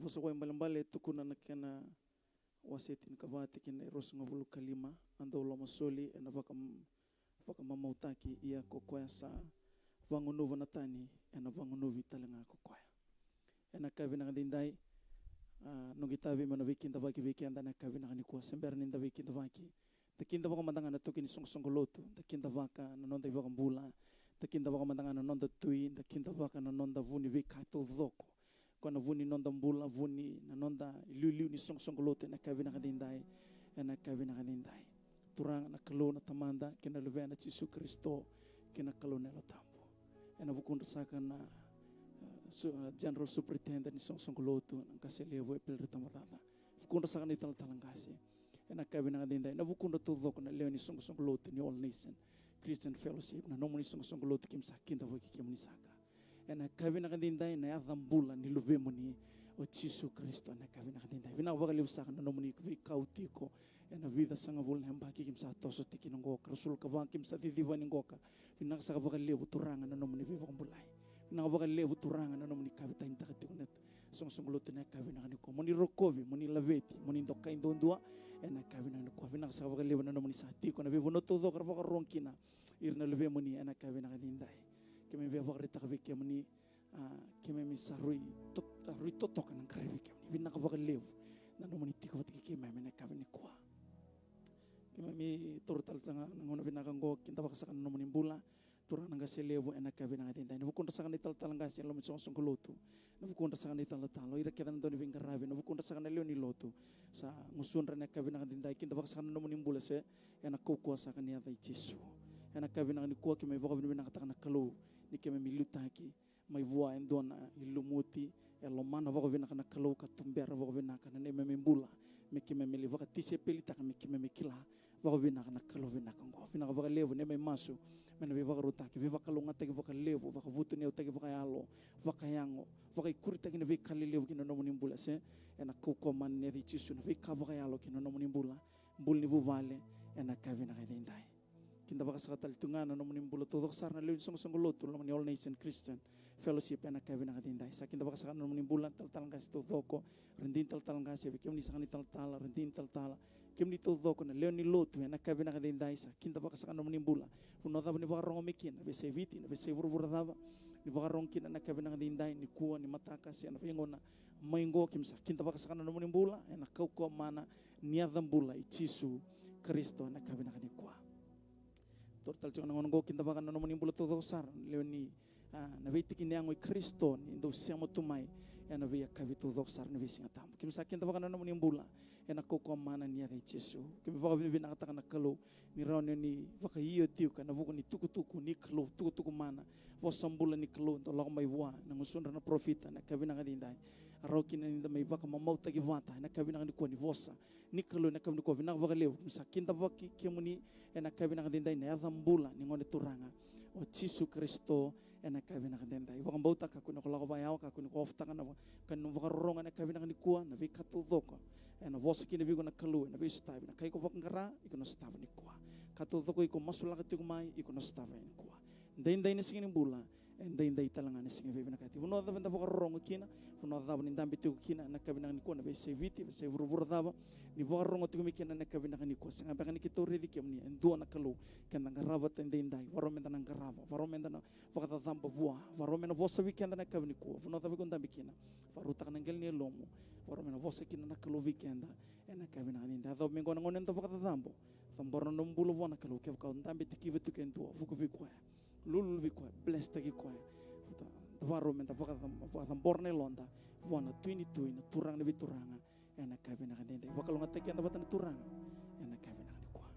Vosa wai mbalimbali tukuna na kena wasetin kavati kena iros ngavulu kalima anda ulama soli ena vaka mamautaki ia kokoya sa vangunuva natani ena vangunuvi talenga kokoya ena kavina ngandindai nungitavi mana vikinda vaki vikenda na kavina nganikua sember ninda vikinda vaki takinda vaka mandangana tukini songolotu takinda vaka nanonda ivaka mbula takinda vaka mandangana nanonda tui takinda vaka nanonda vuni vikato dhoko kona vuni nonda mbula vuni nanonda liu ni songolotu na kavina ngandindai ena kavina ngandindai turang na kalo na tamanda kina levena Yesu Kristo kina kalo na tambo ena vukunda saka na General Superintendent ni songolotu ng kaselevo epil ritamatata vukunda saka ni talangasi ena kavina ngandindai na vukunda tudok na leo ni songolotu ni All Nation Christian Fellowship na nomo ni songolotu kimsa kinda voki kimnisaka ena kavina ngandindai na yadhambula ni luvemo ni o Yesu Kristo na kavina ngandindai vina vaka liu saka na nomo ni kautiko ena vida sanga vulna hembaki kimsa toso tiki ngoka rasul kavang kimsa didiva ni ngoka vina saka vaka liu turanga na nomo ni viva mbulai vina vaka liu turanga na nomo ni kavita intakatikunet songolotu na kavina nganiko moni rokovi moni laveti moni ndoka indondua ena kavina nganiko vina saka vaka liu na nomo ni satiko na vivo noto vaka vaka ronkina irna levemo ni ena kavina ngandindai kemi veva rita kavike moni kemi misarui totokan ng kravike moni vina vaka liu na nomo ni tiko vatiki kemi mena kavina kwa kemi mi torutal tanga ngona vina kango kinta vaka saka nomo ni mbula turang nanga selevo ena kavina ngandindai navukunda saka ni talangasi lo mitsong songolotu navukunda saka ni talatalo ira kedan doni vingaravi navukunda saka na leo ni lotu sa ngusunra na kavina ngandindai kinta vaka saka nomo ni mbula se ena kokwa saka ni ata Yesu ena kavina ngandiko kemi vaka vina kata na kalo ni kemi milutaki mai vua endona ilumuti elomana vaka vina kana kalo katumbera vaka vina kana ne mbula me kemi mili vaka tise pelita kemi kemi kila vaka vina kana kalo vina kango vina vaka levo ne mai masu mena vaka rutaki vaka longa tagi vaka levo vaka vutu ne tagi vaka yalo vaka yango vaka ikurita kina vika levo kina nomo ni mbula se ena koko man ne Yesu na vika vaka yalo kina nomo ni mbula mbul ni vuvale ena kavina ngandindai kinda vaka saka talitungana nomo ni mbula todo sarna leo songolotu nomo ni All Nation Christian Fellowship ena kavina ngandindai sa kinda vaka saka nomo ni mbula talangasi todoko rendin talangasi kemi ni saka ni taltala rendin taltala kemi ni todoko na leo ni lotu ena kavina ngandindai sa kinda vaka saka nomo ni mbula uno dava ni vaka rongo mikina vese viti na vese vurvura dava ni vaka rongkina na kavina ngandindai ni kuwa ni mataka ena vingona maingo kimsa kinda vaka saka nomo ni mbula ena kauko mana ni adhambula Yesu Kristo ena kavina ngandikwa tortal chong nangongo kinda vaka nomo ni mbula todo sar leo ni na viti kinyango Kristo ni ndo siamo tumai ena via kavito doksar na visinga tambo kimsa kinda vaka nomo ni mbula ena koko mana ni ata Yesu kemi vaka vina kata na kalo ni rauni ni vaka hiyo tiu kana vuko ni tukutuku ni kalo tukutuku mana vosambula ni kalo ndo lako mai vua na ngusundra na profita na kavina ngandindai aroki na ninda mai vaka mamauta givata na kavina ngandiko ni vosa ni kalo na kavina ko vina vaka leo kimsa kinda vaki kemuni ena kavina ngandindai na yadhambula ni ngone turanga o Yesu Kristo ena kavina ngandindai vaka mbauta kakuna kolako vayao kakuna kofta kana kanu vaka ronga na kavina ngandikua na vikatu dhoko ena vosa kina vigo na kalu na vistavi na kaiko vaka ngara iko na stavi ni kwa katu dhoko iko masulaka tiku mai iko na stavi ni kwa ndai ni singini mbula ndai talanga ni singi vivina kati uno dava nda vaka rongo kina uno dava ni ndambi tiku kina na kavina ngandikua na vese viti vese vuruvura dava ni vaka rongo tiku mikina na kavina ngandikua singa baka ni kito redi kemni endua na kalu kenda ngarava ndai varomenda na ngarava varomenda na vaka dhamba vua varomenda vosa vikenda na kavina ngandikua uno dava iko ndambi kina varuta kana ngel ni lomo Waro mena vosa kina na kalu weekenda ena kavina kaninde adho mengona ngonen to vakata tambo tamboro no mbulo vona kalu ke ka ndambe tikive tu kentu fuku vikwa lulu vikwa bless tagi kwa waro mena vakata borne londa vona 22 na turang ne vituranga ena kavina kaninde vakalu ngata kenda vatana turanga ena kavina kaninde kwa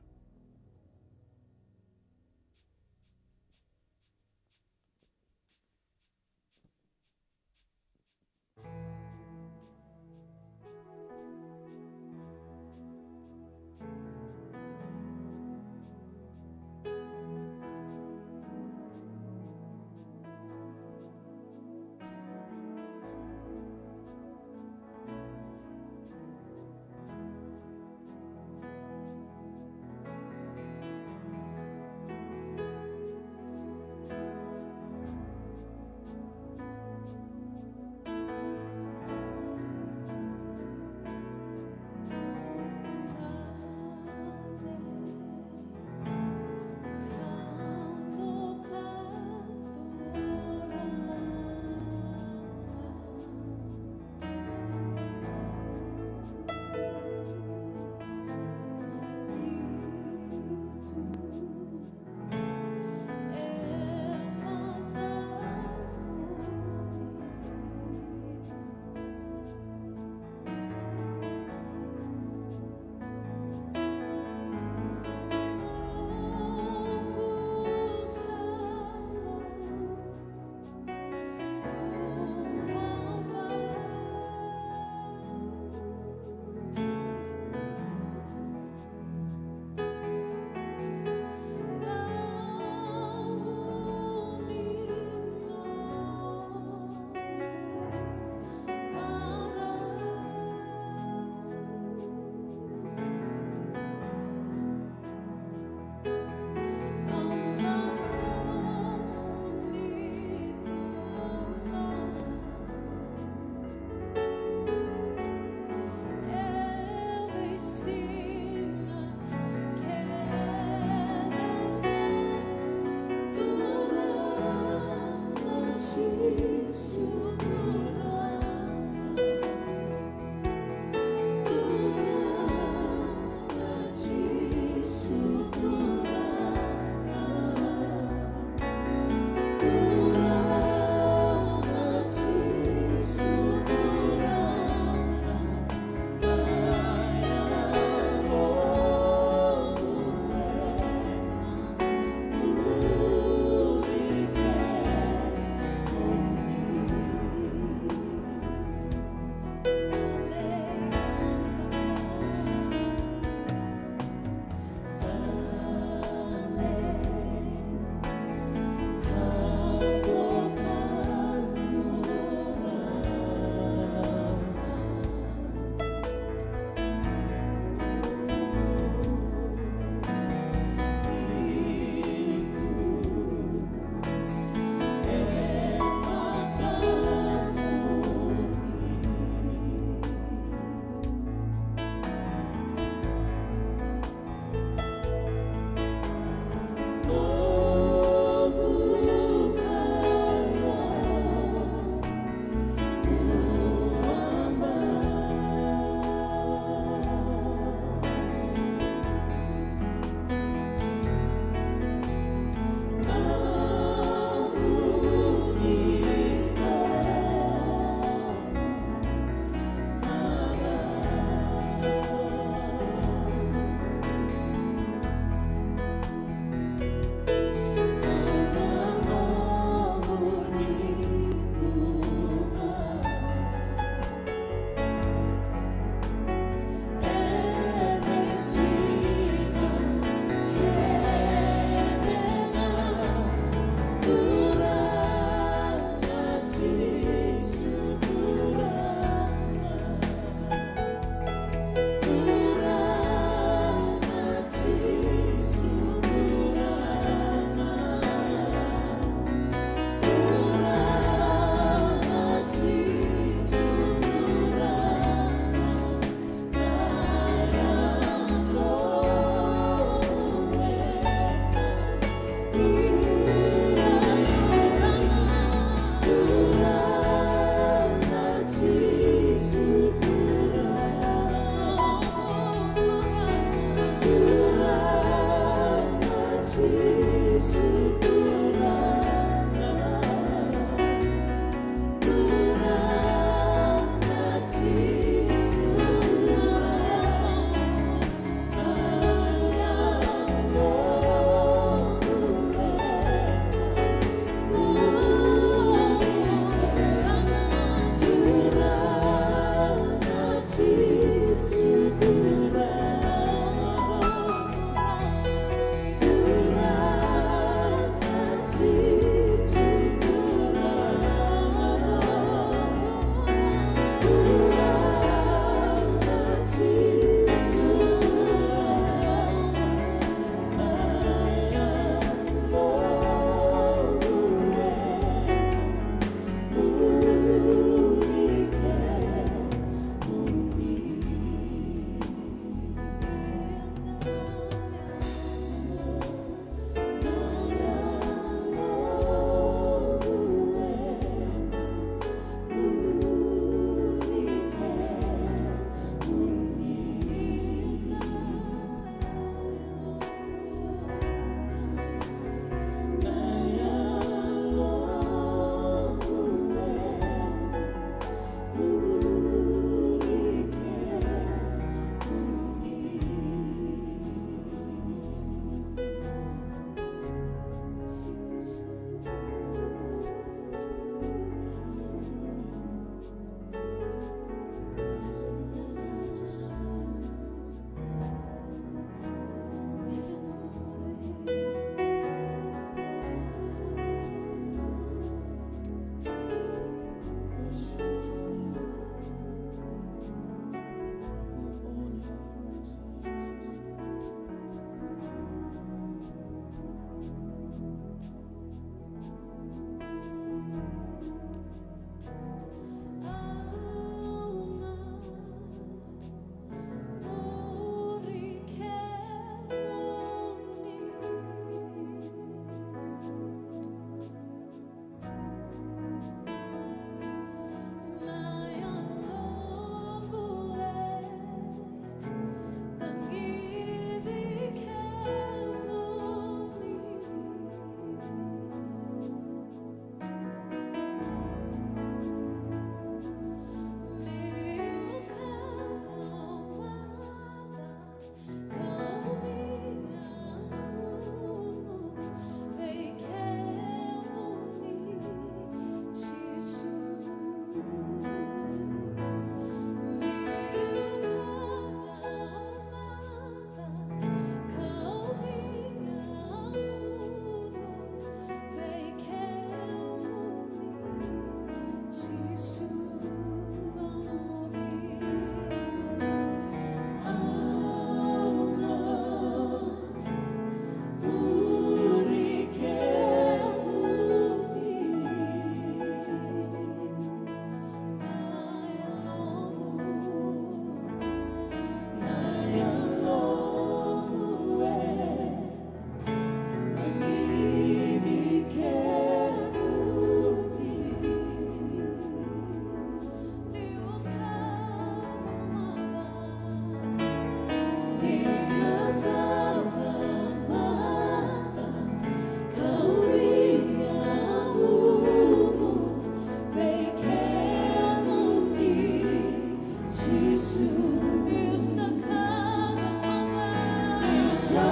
Jesus,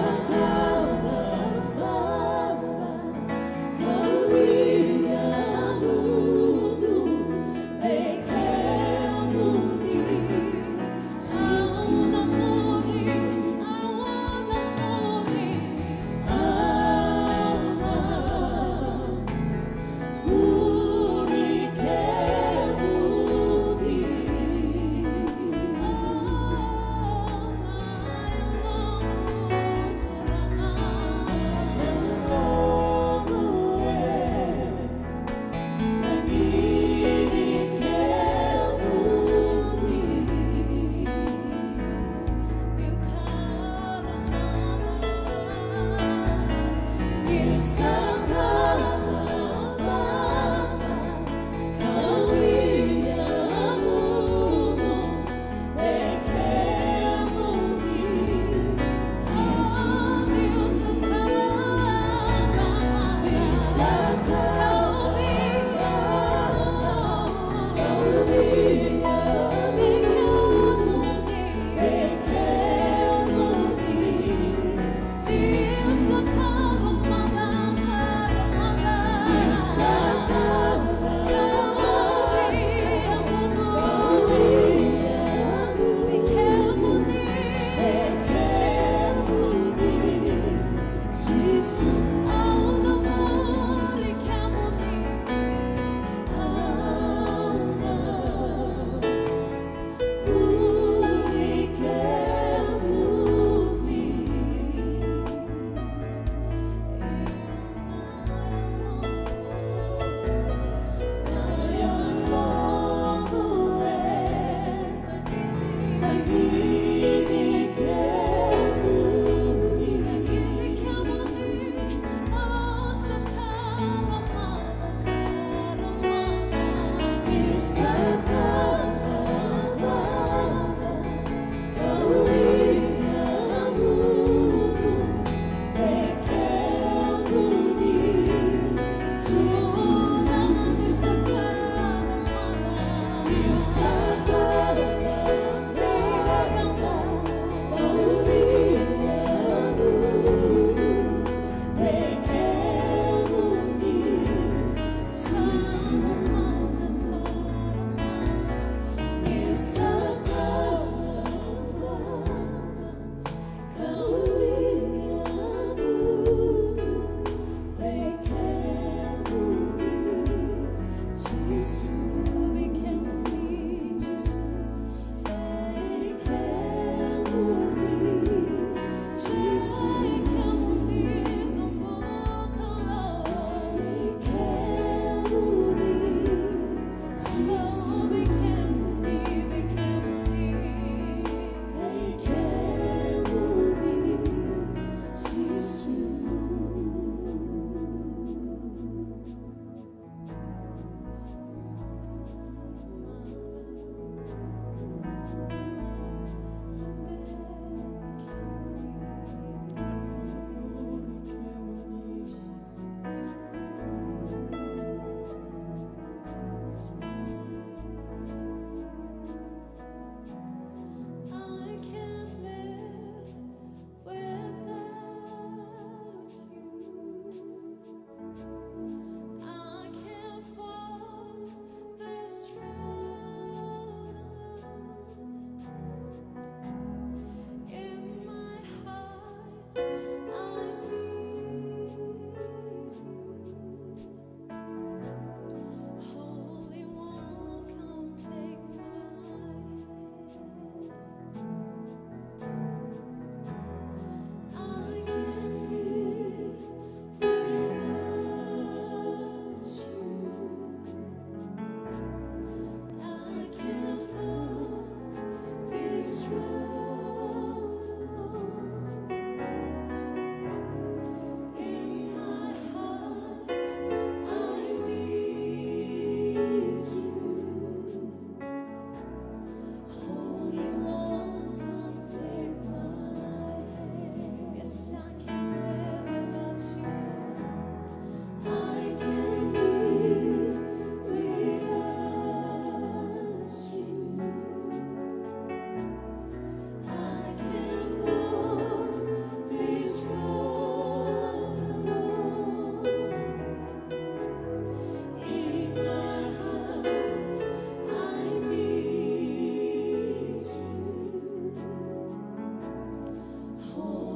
So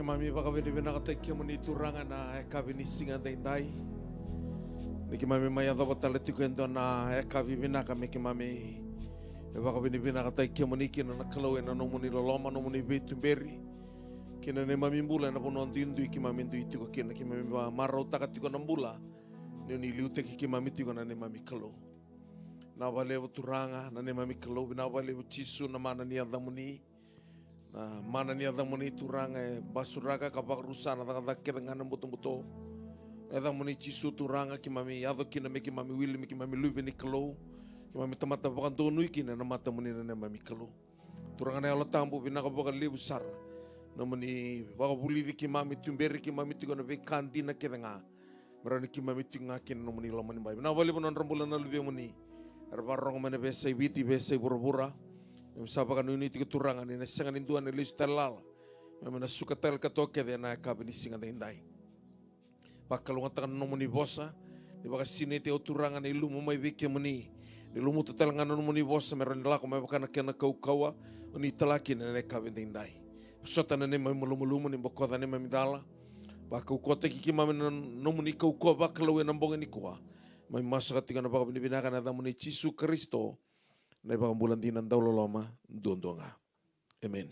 mami baka binibina ka tayo muni turangan na ekabini singa dai. Niki mami maya daw talati kwento na ekabibina kami ki mami. Baka binibina ka tayo muni kina nakalaw na muni loloma no muni betumberi. Kina ne mami bula na puno antindu ki mami ndu itiko kina ki mami marau takatiko na bula. Ni liute ki mami tiko na ne mami kalo. Na wale turanga na ne mami kalo na wale chisu na mana ni adamuni. Mana ni adamuni turanga basuraga kabarusa na takadake dengan buto-buto. Adamuni chisu turanga ki mami ado kina me ki mami wili me ki mami luve ni kalo. Ki mami tamata bakan tonu kina na mata muni na ne mami kalo. Turanga na alatambu binaka baka libu sara. Na muni baka bulivi ki mami tumberi ki mami tiko na bekandi na kedenga. Merani ki mami tiko ngakin na muni lamani bai. Na wali bonan rambulan na luve muni. Arbarong mana besai biti besai bura-bura. Sabakan ini tiga turangan ini sangat induan ini listelal. Memang suka tel katoke dia nak kabin singa dindai. Bakal ngatakan nomuni bosa. Di bakas sini teo turangan ilu mumai bike muni. Di lumu tetel ngana nomuni bosa meron dilako mai bakana kena kau kawa. Uni telaki nak kabin dindai. Sota nene mai mulu-mulu ni bokota nene mai dala. Bakau kota kiki mami nomuni kau kawa bakal we nambong ini kuah. Mai masa ketika nak bakal binakan ada muni Yesus Kristo. Na ibang bulan din ang daw loloma, doon-doon nga. Amen.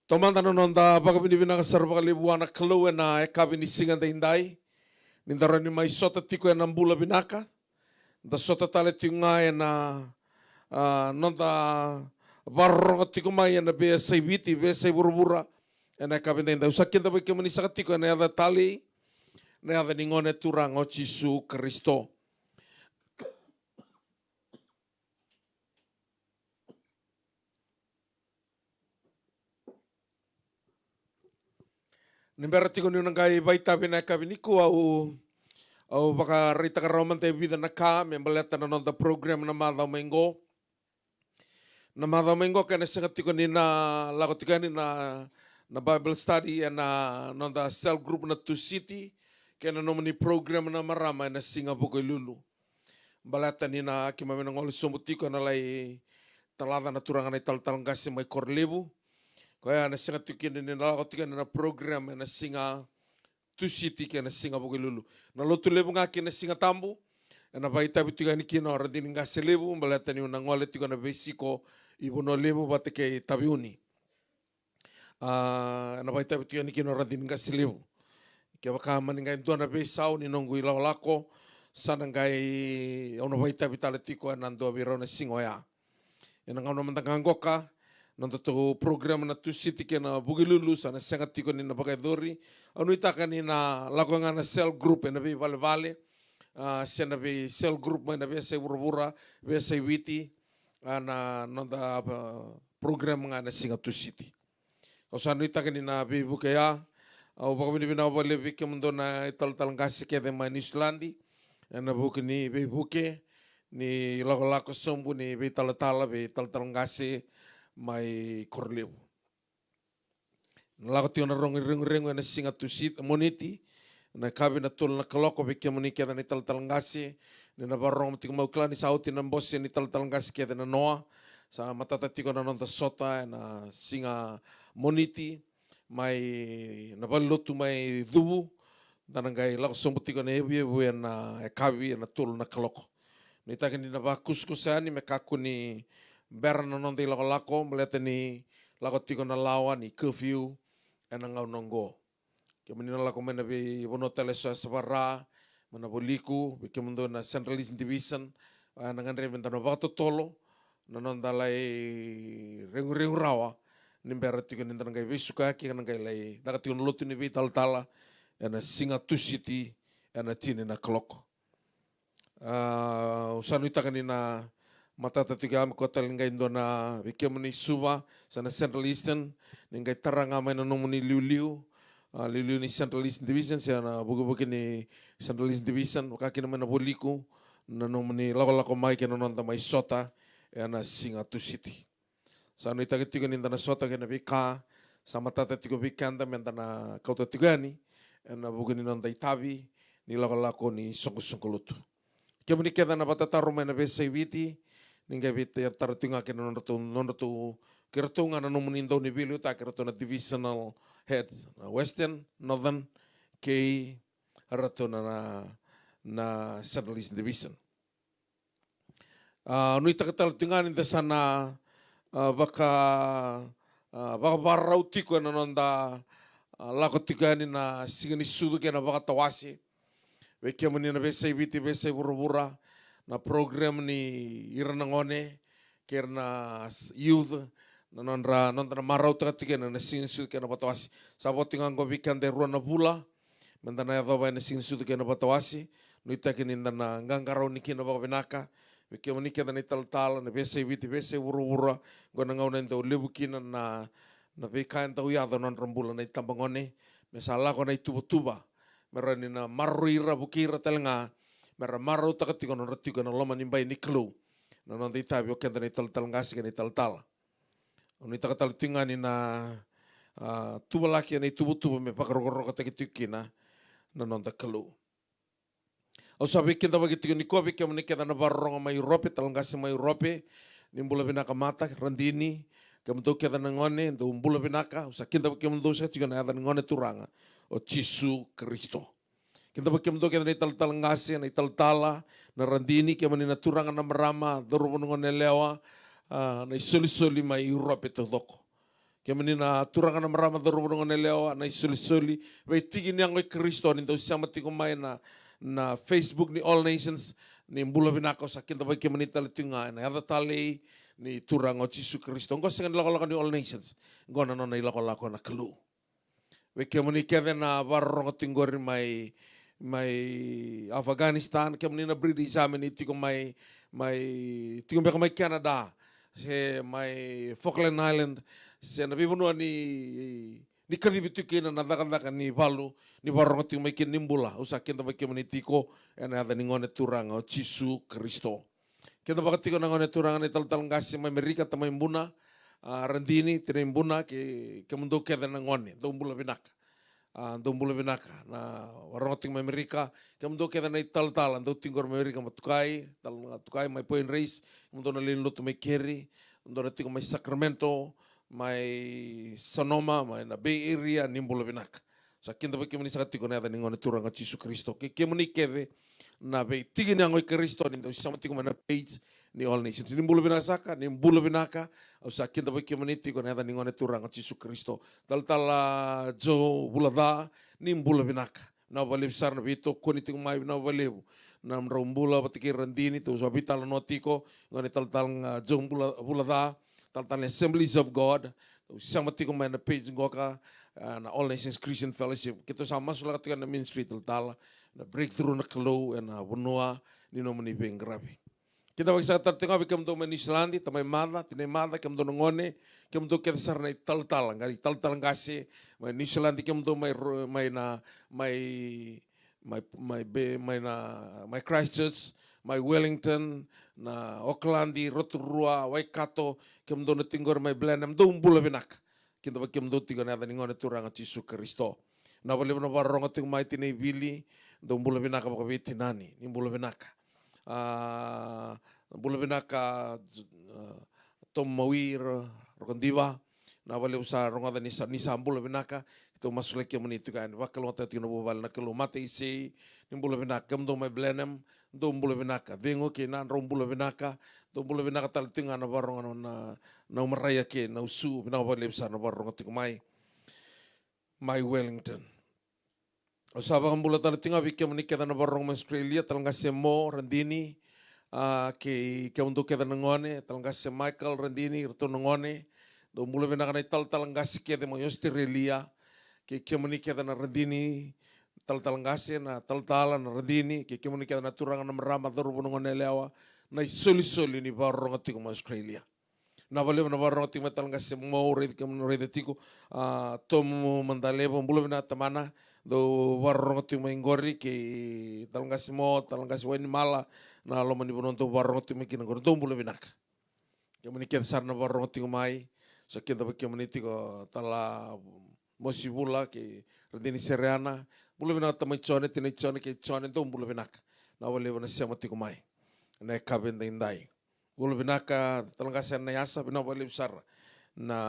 Tomantan nun da baka binibina ka sarap kalibuan na kaluwe na ekabini singan da hinday. Nindara ni may sota tiko yan ang bula binaka. Da sota talit yung nga yan na nun da barong at tiko may yan na besay biti, besay burubura. Yan na ekabini da hinday. Usakin da ba ikamanisa ka tiko yan na yada tali. Na yada ningon at turang o Jesu Kristo. Nimberati ko nung kay baita binakabiniku au baka rita karoman tayo vida na ka membaleta na nonda program na Madaw Mengo. Na Madaw Mengo kaya nasangati ko ni na lakotikan ni na Bible study na nonda cell group na 2 city kaya na naman ni program na marama na Singapore lulu. Baleta ni na kimami ng olis sumutiko na lay talada na turangan ay tal-talang kasi may korlebu. Kaya na singa tikin ni nalakotikan na program na singa 2 city kaya na singa buki lulu. Na lotu lebu nga kina singa tambu. Na baita bitikan ni kina ora din nga selebu. Balata ni unang wale tikan na besiko ibu no lebu bate kay tabiuni. Na baita bitikan ni kina ora din nga selebu. Kaya baka maningay doon na besaw ni nonggu ilaw lako. Sana ngay ono baita bitalatiko nando abiro na singoya. Yan ang ano mantanganggo ka. Nonto to program na 2 city kaya na bugilulu sana sangat tiko ni na bakadori. Ano itaka ni na lako nga na cell group na bi vale-vale. Siya na bi cell group may na bi sa burubura, bi sa witi. Na nonta program nga na singa 2 city. O sa ano itaka ni na bi bukaya. O baka binibinawale bi kamundo na ital-talang kasi kaya ma New Zealandi. Na buki ni bi buke. Ni lako-lako sombu ni bi talatala bi tal-talang kasi. May korlew. Nalakot yung narong-ring-ring na singa to sit moniti. Na kabi na tul na kaloko bikya mo ni kaya ni tal-talangasi. Ni nabarong matik maukla ni sauti ng boss ni tal-talangasi kaya na noa. Sa matatati ko na nung sota na singa moniti. May nabaluto may dubu. Danangay lakos sumbuti ko na ewe na kabi na tul na kaloko. Nita ka ni nabakuskusan ni mekaku ni Beran na nung tayo lako, maleta ni lakot tiko na lawa ni curfew ang nonggo. Kaya manila ko man na bi bono teleso sa para, manabuliku, bikya mundo na Central East Division, nanganre benta no baka tolo, na nung dalay ring rawa, ni berat tiko ninda nangay bisuka, kaya nangay lay, dakat tiko nuluto ni bi tal-tala, na singa 2 city, na tini na klok. Usano ita kanina, matatatiga mo ko talaga doon na bigyan mo ni Suwa sa Central Eastern, ningay taranga may nanong mo ni Liu ni Central Eastern Division, siya na bugo-bugo ni Central Eastern Division, wakaki naman na buliko, nanong mo ni lako-lako may kinanon may sota, na singa 2 city. Sa ano itagitigo ninda na sota kaya na bika, sa matatatigo bikanda, menta na kautatigani, na bugo ni nonda itabi, ni lako-lako ni sungko-sungkuluto. Kaya mo ni kaya na batataro may na besay witi, ninga vite ya taratunga ke nonratu kiratunga na nomunindo ni bilu ta kiratuna divisional heads Western, Northern, kei ratuna na Central East Division. Nui takatalatunga ni sana baka barau tiko na nonda lako tika ni na sigani sudu ke na baka tawasi wekia mani na besai biti besai bura-bura na program ni iranangone kerna youth na nonda na marau tika na sigani sudu ke na batawasi sabot tingang ko bikan de ruana bula mendana ya doba na sigani sudu ke na batawasi nui takini na ngangarau niki na baka benaka wekia mani ke na ital-tal na besai biti besai bura-bura gona ngau na ndo lebukina na vekain tau yado non rambula na itambangone mesala ko na ituba-tuba merani na maruira bukira telenga mera maru takatiko non ratiko na loma nimbai niklu na non itabi o kenda na ital-tal ngasi na ital-tal oni takatal tingani na tuba laki na ituba-tuba me pakarogoro katakikina na non taklu o sabi kinta bagitiko ni kobi ke meniketa na barronga mai Europe talangasi mai Europe nimbula binaka mata randini kemudian kita nengone untuk umbula binaka usa kinta kemudian saya juga ada nengone turanga o Yesus Kristo kinta kemudian kita ital-tal ngasi na ital-tala na randini kemudian na turanga na marama dorubo nengone lewa na isoli-soli mai Europe itu doko kemudian na turanga na marama dorubo nengone lewa na isoli-soli wei tigi niang Kristo ni tau sama tigo mai na Facebook ni All Nations ni mbula binaka usa kinta kemudian ital-tunga na ada tali ni turang o Yesus Kristo. Ngo sengan lako-lako ni All Nations. Ngo na nona ilako-lako na kelu. Weke muni kede na barong tinggori mai Afghanistan. Ke muni na British Army ni tiko mai tiko beka mai Canada. Se mai Falkland Island. Se na bibunua ni kadibitu kina na daka-daka ni balu. Ni barong tingo mai kina nimbula. Usakin ta mai ke muni tiko. Ena ada ni ngone turang o Yesus Kristo. Kita bakal tiko nangone turangan ital-tal ngasi mai Amerika tamai mbuna randini tine mbuna ke mundo keda nangone do mbula binaka na waroting mai Amerika ke mundo keda na ital-tal do tingor mai Amerika matukai mai Point Reyes mundo na lin lutu mai Kerry mundo na tiko mai Sacramento mai Sonoma mai na Bay Area ni mbula binaka sa kinta baki mani sakati ko na ada ningone turangan Yesus Kristo ke muni kede na be tigi na ngoi Kristo ni sama tiko mana page ni All Nations ni mbula binasaka ni mbula binaka au sa kinta baki maniti ko na ada ningone turang o Yesus Kristo tal jo bulada ni mbula binaka na bali besar na bito ko ni tiko mai na bali na mbula batiki randini tu so bital no tiko ngone tal jo bulada tal Assemblies of God sama tiko mana page ngoka na All Nations Christian Fellowship kita sama sulah ketika na ministry tal na breakthrough na kelo na bunua ni no mani bengravi kita bagi sa tartinga bikam do mani Islandi tamai mada tine mada kam do ngone kam do kita sarna tal ngasi mai Islandi kam do mai Christchurch mai Wellington na Aucklandi Rotorua Waikato kam do na tinggor mai Blenheim do umbula binak kita bagi kam do tiga na ada ngone turang Yesus Kristo na bali na barong ting mai tine vili do mbula binaka baka biti nani ni mbula binaka tom mawir rokondiva na bali usa ronga ni mbula binaka itu masuk lagi meni itu kan bakal wata tino bobal na kelo mate isi ni mbula binaka do mai Blenheim do mbula binaka vengo ke na mbula binaka do mbula binaka tal tinga na barong na umaraya ke na usu na bali usa na barong ting mai Wellington. Sabang bulan tadi tinggal bikin menikah dan barong Australia talangga semo randini ke untuk kita nengone talangga se Michael randini retu nengone do mula benakan talangga sikit mo Australia ke menikah dan randini talangga se na talan randini ke menikah dan turangan merama doru nengone lewa na soli ni barong ati mo Australia na bale na barong ati talangga se mo red tiku tomu mandalebo mula bena tamana do warong tu menggori ke talangga wani mala na lo mani bononto warong tu mekin ngor do bule binak ke mani ke sarna warong tu mai so ke do ke mani ko tala mosibula ke redini seriana bule binak tamai chone tine chone ke chone do bule binak na wale bona sia mati ko mai na kaben indai Bulu binaka talangkasan na yasa binawali besar na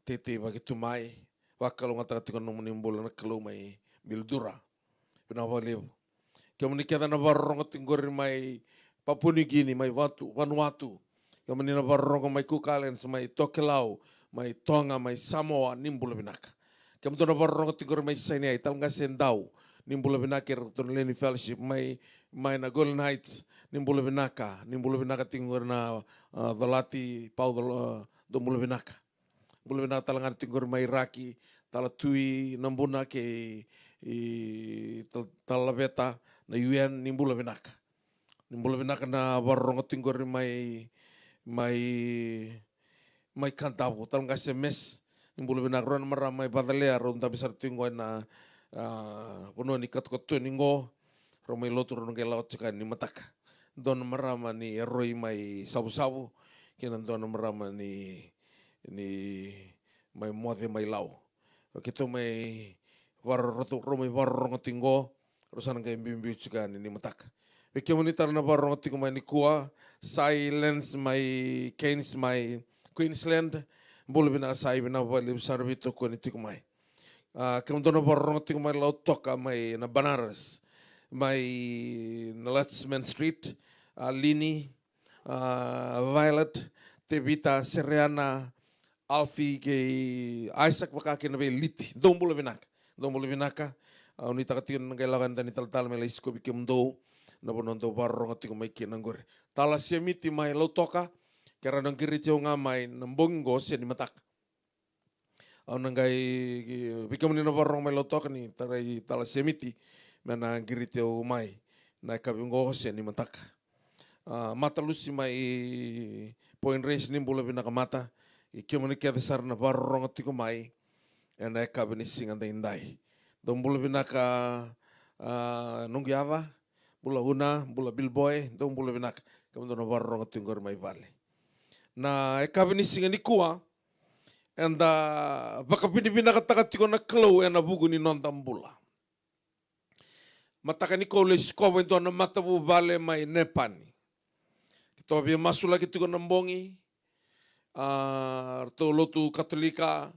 titi bagi tumai wakalo ngata tikon no menimbul na kelu mai bildura binawali kemunikata na barong tinggor mai Papua Nugini mai Vanuatu kemudian na barong mai Cook Islands mai Tokelau mai Tonga mai Samoa nimbul binaka kemudian na barong tinggor mai Sinai talangkasan dau nimbul binaka ton Leni Fellowship mai na Golden Heights nimbul binaka tinggor na Dolati Pau do mulu binaka talangan tinggor mai Raki talatui nambuna ke talabeta na UN nimbul binaka na barong tinggor mai kantabu talangkas mes nimbul binaka ron maramai badalea ron tapi sartinggo na puno ni kat-kat ningo romai lotur ron ke laut cekan ni mataka don marama ni eroi mai sabu-sabu kenan don marama ni mai mode mai lau kito mai warrotu romai warrong tinggo rosan kay bimbi cekan ni mataka beke monitor na warrong tinggo mai ni kuah silence mai Keynes mai Queensland bulu bina sai bina wali besar bitu ko ni tinggo mai kemudian na warrong tinggo mai laut toka mai na Banaras mai na Latsman Street Lini Violet Tevita Seriana Alfie ke Isaac pakake na liti dombolo binaka unita katin ngailagan tani tal mela isko bikem do na bononto barro ngati ko mai kinanggore tala semiti mai lotoka kera nang kiri nga mai nambongo se ni matak au nangai bikem ni na barro mai lotoka ni tarai tala semiti mena kiri mai na kabingo se ni matak mata lusi mai point race ni bola binaka mata ikemani kia besar na barro ngati ko mai ena kabini singan indai dom bola binaka nunggiava bula una bula bilboy dom bola binaka kemudian na barro ngati ngor mai vale na kabini singan ikua enda baka bini binaka takati ko na klo ena bugu ni nontam bula mataka ni ko le skobo ndo na mata bu vale mai nepani Tobia masuk lagi tu nambongi, tu lotu Katolika,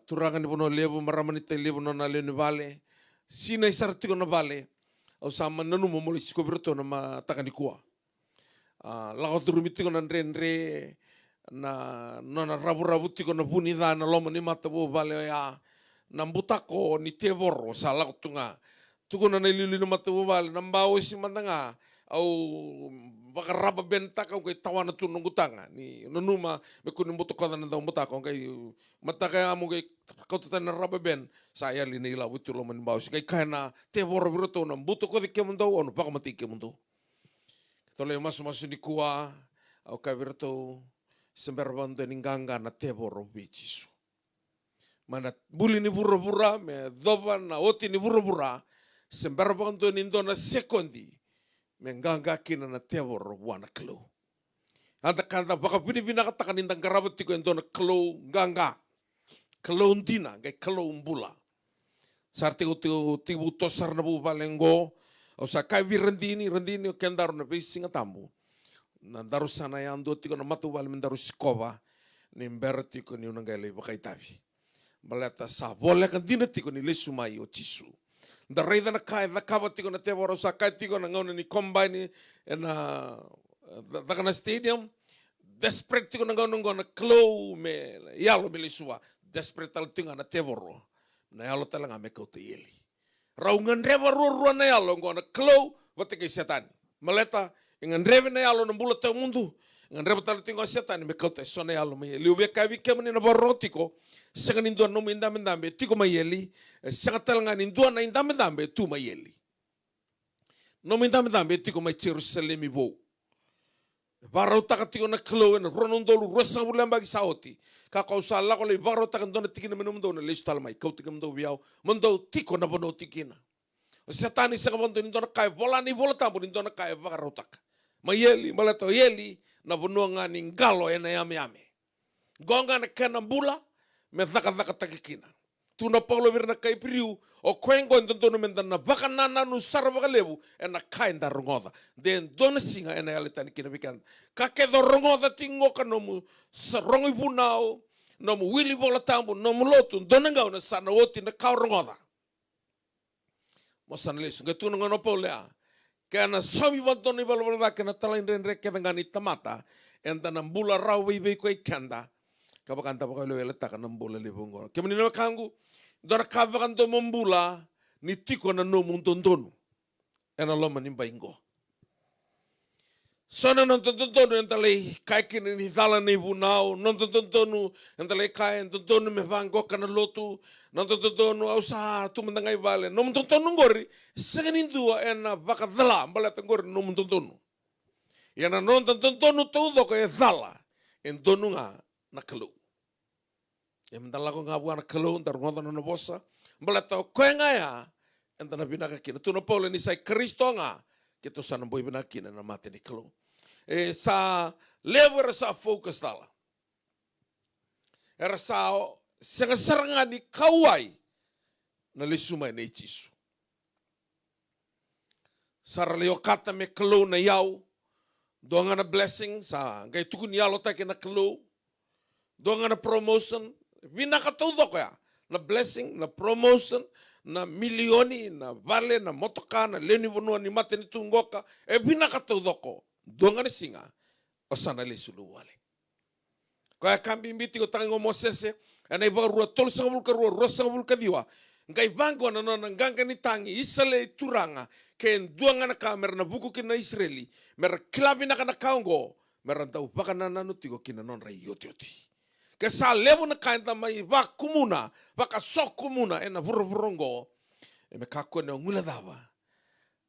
turangan di puno lebu maramani te lebu nona lebu vale, sina isar tu na vale, au sama nanu momoli skoberto nama takan di kuah. Lagu tu rumit tu na nre na nona rabu tu na punida na loma ni mata bu vale ya, nambutako ni tevoro salah tu nga, tu na nililu ni mata bu vale, nambau si mandanga. Au baka raba benta kau kai tawana tu nunggu tanga ni nunuma me kuni mbuto kau na mbuta kau kai mata kai amu kai kau tu tana raba ben saya lini la witu lo man bau kai kana te boro biroto na mbuto kau ke mundo onu baka mati ke mundo tole masu di kuah au kai biroto sember bando ninganga na te boro bichisu mana buli ni bura me doban na oti ni bura sember bando nindo na sekondi menggangga kina na tewor wana klo. Anda kanta baka bina katakan indang karabat tiko endo na klo gangga. Klo undina, gay klo umbula. Sarti tibu tosar na bu balengo. O sa kai rendini o kendaro na bisi nga tambu. Na daru sana yando tiko na matu bal mendaru skova. Nimber tiko ni unang gay bakay tabi. Baleta sa boleh kan dina tiko ni lesumai o chisu. Darai na kai na kabat tiko na teworo sa kai tiko na ngauna ni combine na takana stadium desperate tiko na ngauna na klo me yalo milisua desperate tal tinga na teworo na yalo talanga me kau te yeli raungan reva ruan na yalo ngona klo wate kai setan maleta ingan reva na yalo na bula te mundu ingan reva tal tinga setan me kau te sona yalo me liu be kai kemani na barotiko sangan induan no indambe tiko mayeli sangat talanga induan na indambe tu mayeli no indambe tiko may Jerusalem ibo barau tak tiko na klo na ronondolu rosa bulan bagi saoti kakau sala ko le barau tak ndona tikina menum do na listal mai kau tikam do biao mondo tiko na bono tikina setani sa mondo indona kai volani volata bo indona kai barau tak mayeli malato yeli na bono ngani ngalo ena yame gonga na kana bula me zaka takikina tuna paulo virna kai priu o koengo ndono mendana baka nana nu sarva lebu ena kainda rongoda den dona singa ena alitani kina bikan ka ke do rongoda tingo kanomu rongi bunao nomu wili bola tambu nomu lotu dona ngau na sana woti na kau rongoda mosan lesu ngatuna ngono paulea kana sabi wantoni balwala kana talain renre kedangani tamata enta nambula rawi be ko ikanda kabakanta baka lo eleta kana mbula lebongo kemini no kangu dora kabakanto mambula ni tiko na no muntondonu ena loma ni baingo sona non tontonu entale kaikini ni dala ni bunao non tontonu entale kai tontonu me vango kana lotu non tontonu ausa tu mendangai vale non tontonu ngori segenin tua ena baka dala mbala tengori non tontonu yana non tontonu todo ko e dala entonu nga na kelu e mendala ko ngabu na kelu ndar ngoda na bosa mbala to koenga ya entana binaka kina tu no pole ni sai kristo nga kita sana boi binakina na mate ni kelu sa levo era sa focus tala era sa seranga ni kawai na lisuma nei tisu sara leo kata me kelo na yau doanga na blessing sa gai tuku ni alo take na kelo doanga na promotion vinaka todo ko ya na blessing na promotion na milioni na vale na motoka na leni bonua ni mate ni tungoka vinaka todo ko donga ni singa osana le sulu wale ko kambi mbiti ko tango mosese ana iba rua tol sangul ka rua rosangul ka diwa ngai bango na nona nganga ni tangi isale turanga ken duanga na kamera na buku kina israeli mer klabi na kana kaungo mer tau pakana na nutiko kina non rai yoti ke sa levo na kainta mai va kumuna vaka sok kumuna ena vurongo e me kako na ngula dava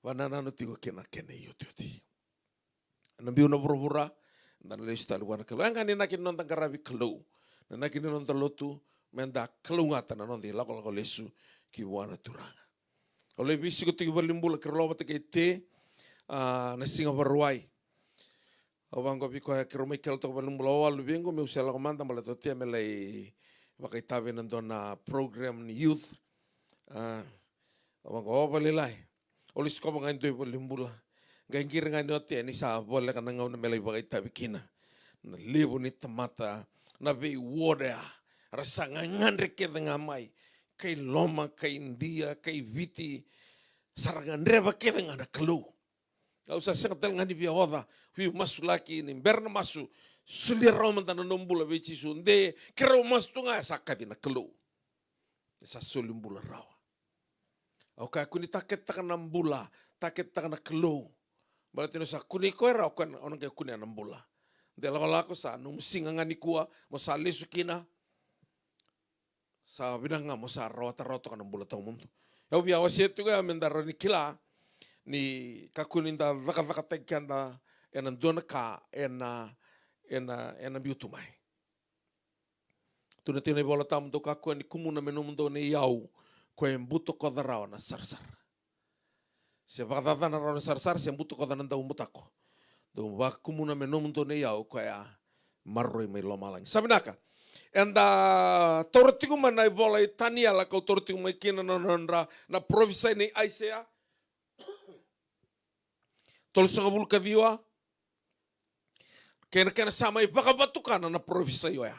vanana nutiko kina kene yoti na biu na vura dan le sta luana kelo anga ni nakin non tangarabi kelo na nakin non talotu menda kelungata na non di lako lesu ki wana turanga ole bisi ko tigi balimbula kerlo bate ke te na singa barwai awango bi ko ke romai kel to balimbula walu bengo me usela ko manda mala to te mele bakai tabe nan dona program ni youth awango balilai ole sko bangai to balimbula gangir ngai no te ni sa bole kana ngau na mele bagai tabe kina na levo ni tamata na ve woda rasanga ngandre ke mai kai loma kai india kai viti sarangan reba ke ngana kelu au sa sengatel ngani via oda wi masulaki ni berna masu sulir roma tan nombula vechi sunde kero mastunga sakati na kelu sa solimbula rawa au ka kuni taket takana mbula taket takana kelu berarti no sa kuni ko era kan ono ke kuni anambula de lako sa no singa ngani kuwa mo sa lesukina sa binanga mo sa rota kana mbula tau mundo eu via wasetu ga mendaro ni kila ni kakuninda daka tekanda ena dona ka ena biutumai tuna tine bola tam to kakku ni kumuna menumundo ni yau ko embuto kodarao na sarsar se vadada na ro sarsar se embuto kodana ndau mutako do wa kumuna menumundo ni yau ko ya marroi mai lomalang sabinaka enda tortiku manai bola tania la kau tortiku mai kina na provisai ni Aisea tol sangabul kaviwa kena sama baka batukana na provisai ya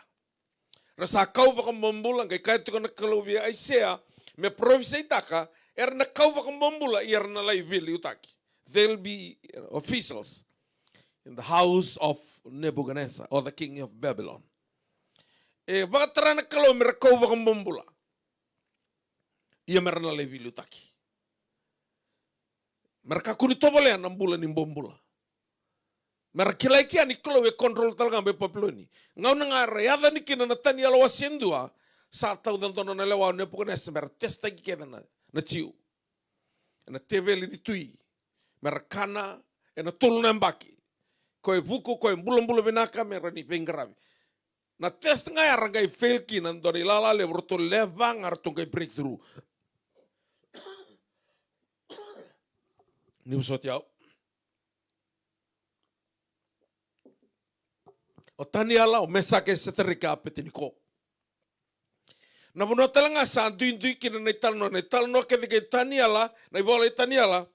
rasa kau baka membula ngai kai tu na kalubia Aisea me provisai taka na kau baka membula na lai vili utaki they'll be officials in the house of Nebuchadnezzar or the king of Babylon baka tarana kalau mereka baka membula ia merana lai vili utaki mereka kuni tobole anam bula ni bombula mereka kilai kia ni kalau we control talaga be papiloni ngau na ngara ya ni kina na tani ala wasendua sa tau dan tono na lewa ne pokona semer testa ki kena na tiu na teveli ni tui mereka na na tolu na mbaki ko e buku ko e bula binaka mereka ni pengravi na test ngai arangai fail ki nan dori lala le broto levang arto ngai breakthrough ni usot yau o tani ala o mesa ke seterika apetini ko Na bono talanga sa duindui kina na italno ke de taniala, na ibola taniala.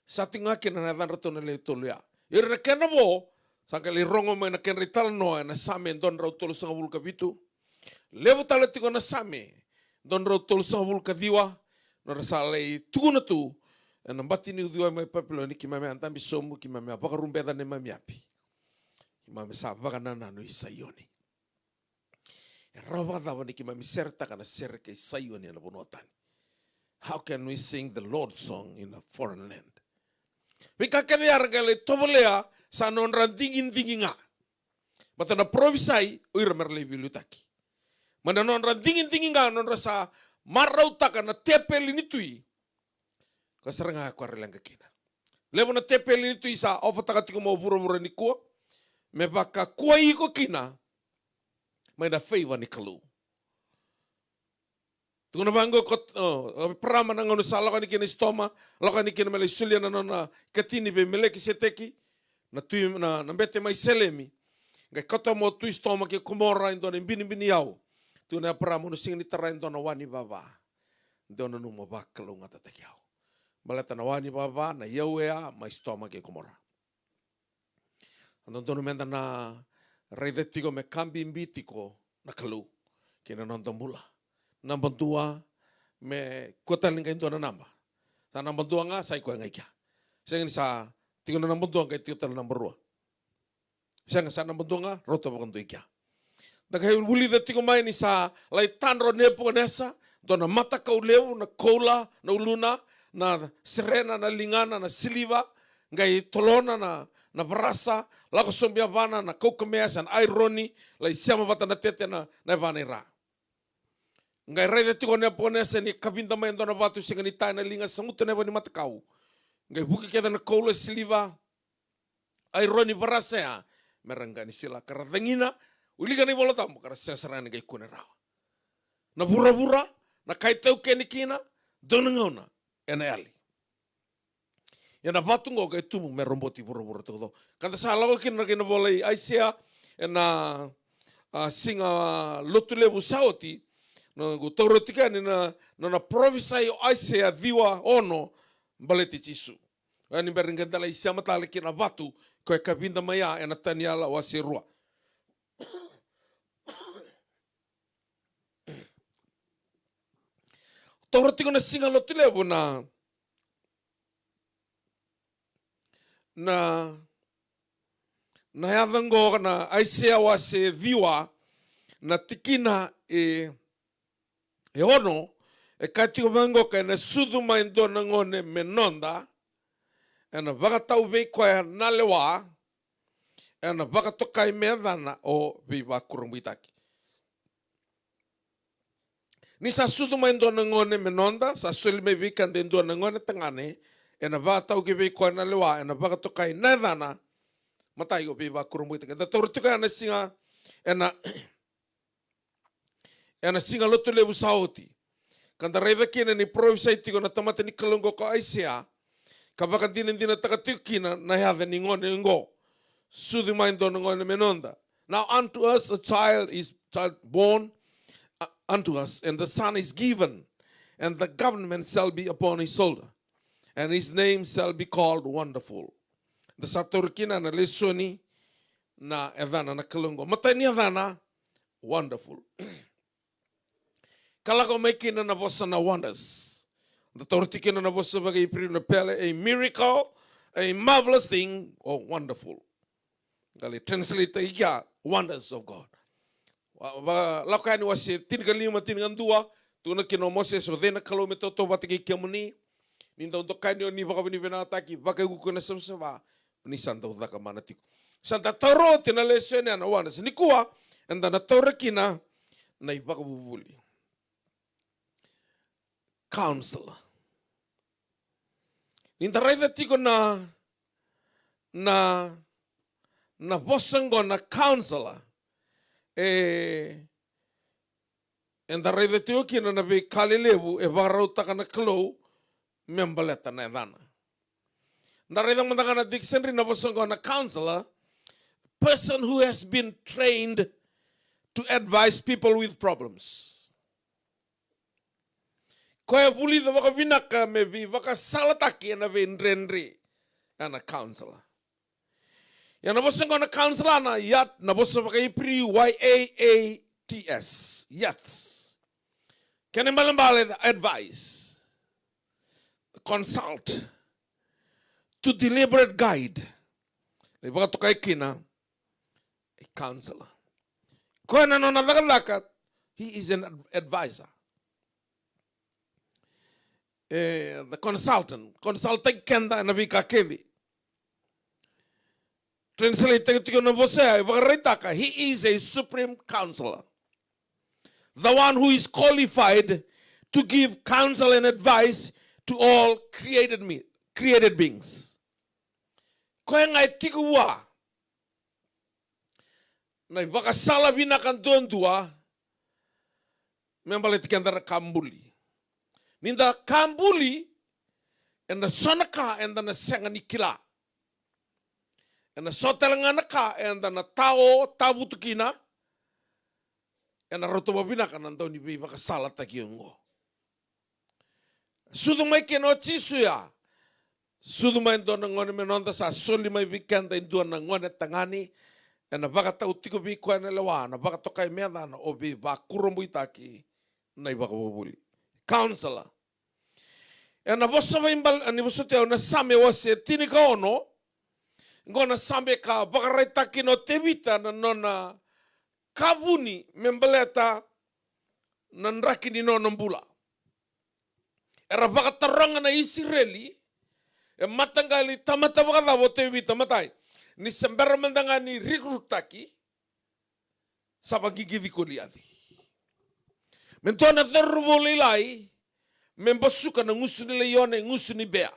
Sa tinga kina na dan rato na le tolua. Ira na kena bo, sangka le rongo mo na kena italno na same don rau tolu sanga bulka bitu. Levo tala tiko na same don rau tolu sanga bulka diwa, no rasa le tuguna tu. Na bati ni udiwa mai papilo ni kimame antambi somu kimame apaka rumbeda ne mami api. Kimame sa baka nana no isayoni. Rawa dawa ni kimame serta kana serke isayoni na bonotani. How can we sing the Lord's song in a foreign land? Vika kene argale tobolea sa non dingin dinginga. Bata na provisai uira merle bilutaki. Mana non dingin dinginga non rasa marau taka na tepeli nitui. Kasaranga ako arelanga kina. Levo na tepeli nitui sa ofa taka tiko mo bura ni kua. Me baka kua iko kina. May na favor ni kalu. Tunggu banggo kot prama na ngono sa loka ni kina stoma, loka ni kina mele sulia na nona katini be mele ki seteki na tui na bete mai selemi. Ngai koto mo tui stoma ki kumora indo na bini yau. Tu na prama no sing ni tara indo na wani baba. Indo na numo bakalo ngata taki yau. Balata na wani baba na yau ea mai stoma ki kumora. Ando no menda na reidetiko me kambi mbitiko na kalu kina nonton mula. Namba 2 me kota linga indo na namba. Sa namba 2 nga sa iko ngai kya. Sa ni sa tiko na namba 2 kay tiko na namba 2. Sa namba 2 nga roto ba kanto ikya. Dagay wuli de tiko mai ni sa lai tanro nepo nesa do na mata ka uleu na kola na uluna na serena na lingana na siliva ngai tolona na brasa lako sombia vana na kokomea san irony lai siama bata na tete na vana ira. Ngai rai de tiko ne pone se ni kabinda mai ndona batu singa ni taina linga sanguta ne bani matakau. Ngai buki keda na kola siliva irony brasa merangani sila karadangina uliga ni bola tamu kara sesara ngai kunera. Na bura na kaitau kenikina donangona ena ali. Yana batungo kay tumu me romboti buru todo. Kada sa lago kina bolai Aisea ena singa lotulebu saoti no go torotika ni na provisai Aisea viwa ono baleti chisu. Ani beringanda la Aisea matale kina batu ko kabinda maya ena taniala wasirua. Torotika na singa lotulebu na yadango na Aisea wase viwa na tikina e ono e kati o mango ka na sudu mai dona ngone menonda e na vakatau vei koe na lewa e na vakatokai medana o viva kurumbuitaki. Ni sa sudu mai dona ngone menonda sa suli me vikan den dona ngone tangane e na vakatau ki vei koe na lewa e na vakatokai medana matai o viva kurumbuitaki. Da taurutuka na singa e na singa lotu levu saoti. Kanda raiva kina ni provisai tiko na tamata ni kalungo ko Aisea. Kabaka dina takatikina na yada ni ngone ngo. Sudi maindo na ngone menonda. Now unto us a child is born unto us, and the son is given, and the government shall be upon his shoulder, and his name shall be called Wonderful. The saturkina na lesoni na edana na kalungo. Matani edana wonderful. Kalako making na vosa na wonders. The tortikina na vosa bagay prino pele a miracle, a marvelous thing, or wonderful. Gali translate iya wonders of God. Lakani wasi tingalima tingandua tuna kino Moses o dena kilometer to batigi kemuni ninda untuk kanyo ni baka binataki baka gukuna samsama ni santa udaka manatiko. Santa taro tinalesene na wonders ni kuwa enda na torekina na ibaka bubuli. Counselor. Ninda raida tiko na bosango na counselor. En da raida tiko kina na be kalilebu e varau taka na klo membaleta na edana. Na raida mandaka na dictionary na bosango na counselor, person who has been trained to advise people with problems. Koe pulida waka vinaka me vi waka salataki na ve ndrenri. Ana counselor. Ya na bosa ngona counselor na yat na bosa waka ipri YAATS. Yats. Kene malambale advice. Consult. To deliberate guide. May baka to kay kina. A counselor. Koe na no nalakat. He is an advisor. The consultant kenda na vika kevi. Translate tiko na você, baka he is a supreme counselor. The one who is qualified to give counsel and advice to all created beings. Koe ngai tiko wa. Na baka sala vina kan dua. Membalik kenda kambuli. Ninda kambuli and the sonaka and the senganikila. And the sotelanganaka and the tao tabutukina and the rotobabinaka and Antoni Biba Salata Kyungo. Sudumai keno chisuya. Sudumai donangon menonda sa soli mai weekend in duanangone tangani and the bagata utiko bi kwanelawana, bagatokai medana obi ba kurumbuitaki naibakabuli. Counselor. And a bosavimbal and Ibusote on a same was a tinikaono. Gonna sambe ka bakaretaki no tevita na nona kavuni membeleta nanraki ni nonambula. Era bakataranga na Israeli e matangali tamata bakala bo tevita matai. Ni sembera mandanga ni recrutaki sabagigi vikoliavi. Mentona dharvolilai membasuka na ngusu ni leone ngusu ni bea.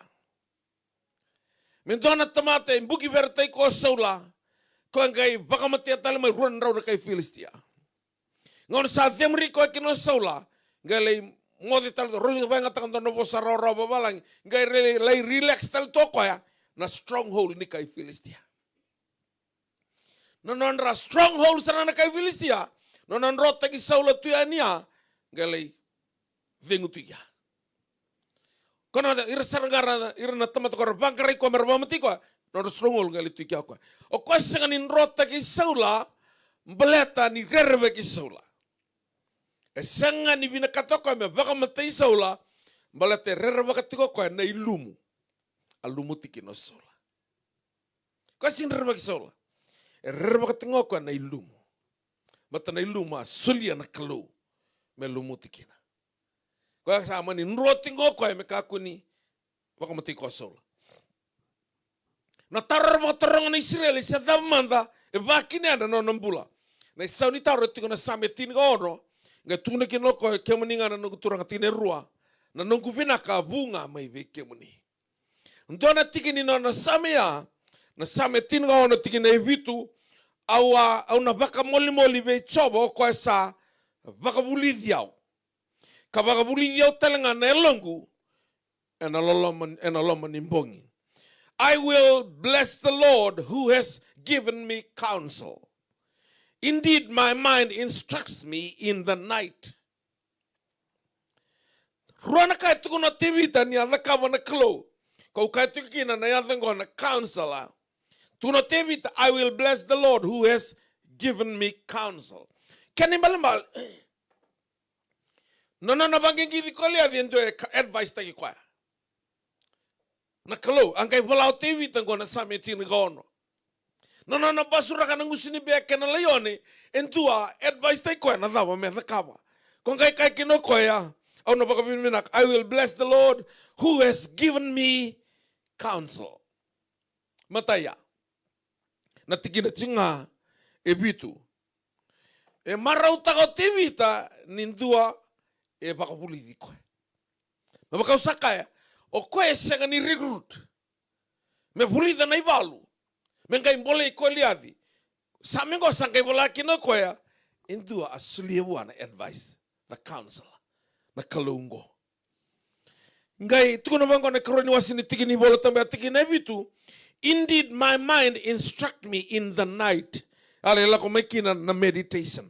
Mentona tamate mbuki vertai ko saula ko ngai bakamati atale mai ruan rau na kai Filistia. Ngon sa temri ko kino saula ngai ngodi tal ro vanga takando no bosa ro babalang ngai lay relax tal to ko ya na stronghold ni kai Filistia. Non ra stronghold sana na kai Filistia. Non ro tagi saula tuania ngai vengu tuia. Kono ira sarangara ira na tamata ko bangkai ko merbamati ko no strongol gali tu kya ko o ko sanganin rota ki saula mbeleta ni rerbe ki saula e sangani vina katoko me baka matai saula mbeleta rerbe katiko ko na ilumu alumu tiki no saula ko sin rerbe ki saula rerbe katiko ko na ilumu mata na ilumu sulia na kalo me lumu tikina. Kaya sama ni nroting ko ay makakuni baka mati ko saula. Na tarar mo tarong na Israel sa damanda e bakini ana no nambula. Na isaw ni taro tiko na sametin ko ono nga tuna kinoko kemuninga na nuturang tinerua na nung kupinaka bunga may kemuni. Ndo na tikini no na samia na sametin ko ono tikina evitu au na baka moli be chobo ko sa baka bulidiao. Kabagabuli yaw talanga na elongu and aloman imbongi. I will bless the Lord who has given me counsel. Indeed, my mind instructs me in the night. Ruana kai tuko na tivita ni adakawa na klo. Kau kai tuko kina na yadango na counselor. Tuko na tivita, I will bless the Lord who has given me counsel. Kani malamal. No banging gidi kolia viendo advice taki kwa. Na kalo angkai volau TV tango na sameti ni gono. No basura kana ngusini be kana leone entua advice taki kwa na dawa me kawa. Kung kai kino koya au no baka binak I will bless the Lord who has given me counsel. Mataya. Na tikina tinga ebitu. E marau tako TV ta nindua e baka politiko. Ma baka usaka o koe senga ni recruit. Me pulida na ivalu. Me ngai mbole ko liavi. Sa mengo sangai bola kino koya indua asuliwa na advice, the counselor, na kalungo. Ngai tukono bango na kroni wasini tikini bola tambe tikini vitu. Indeed my mind instruct me in the night. Ale la ko mekina na meditation.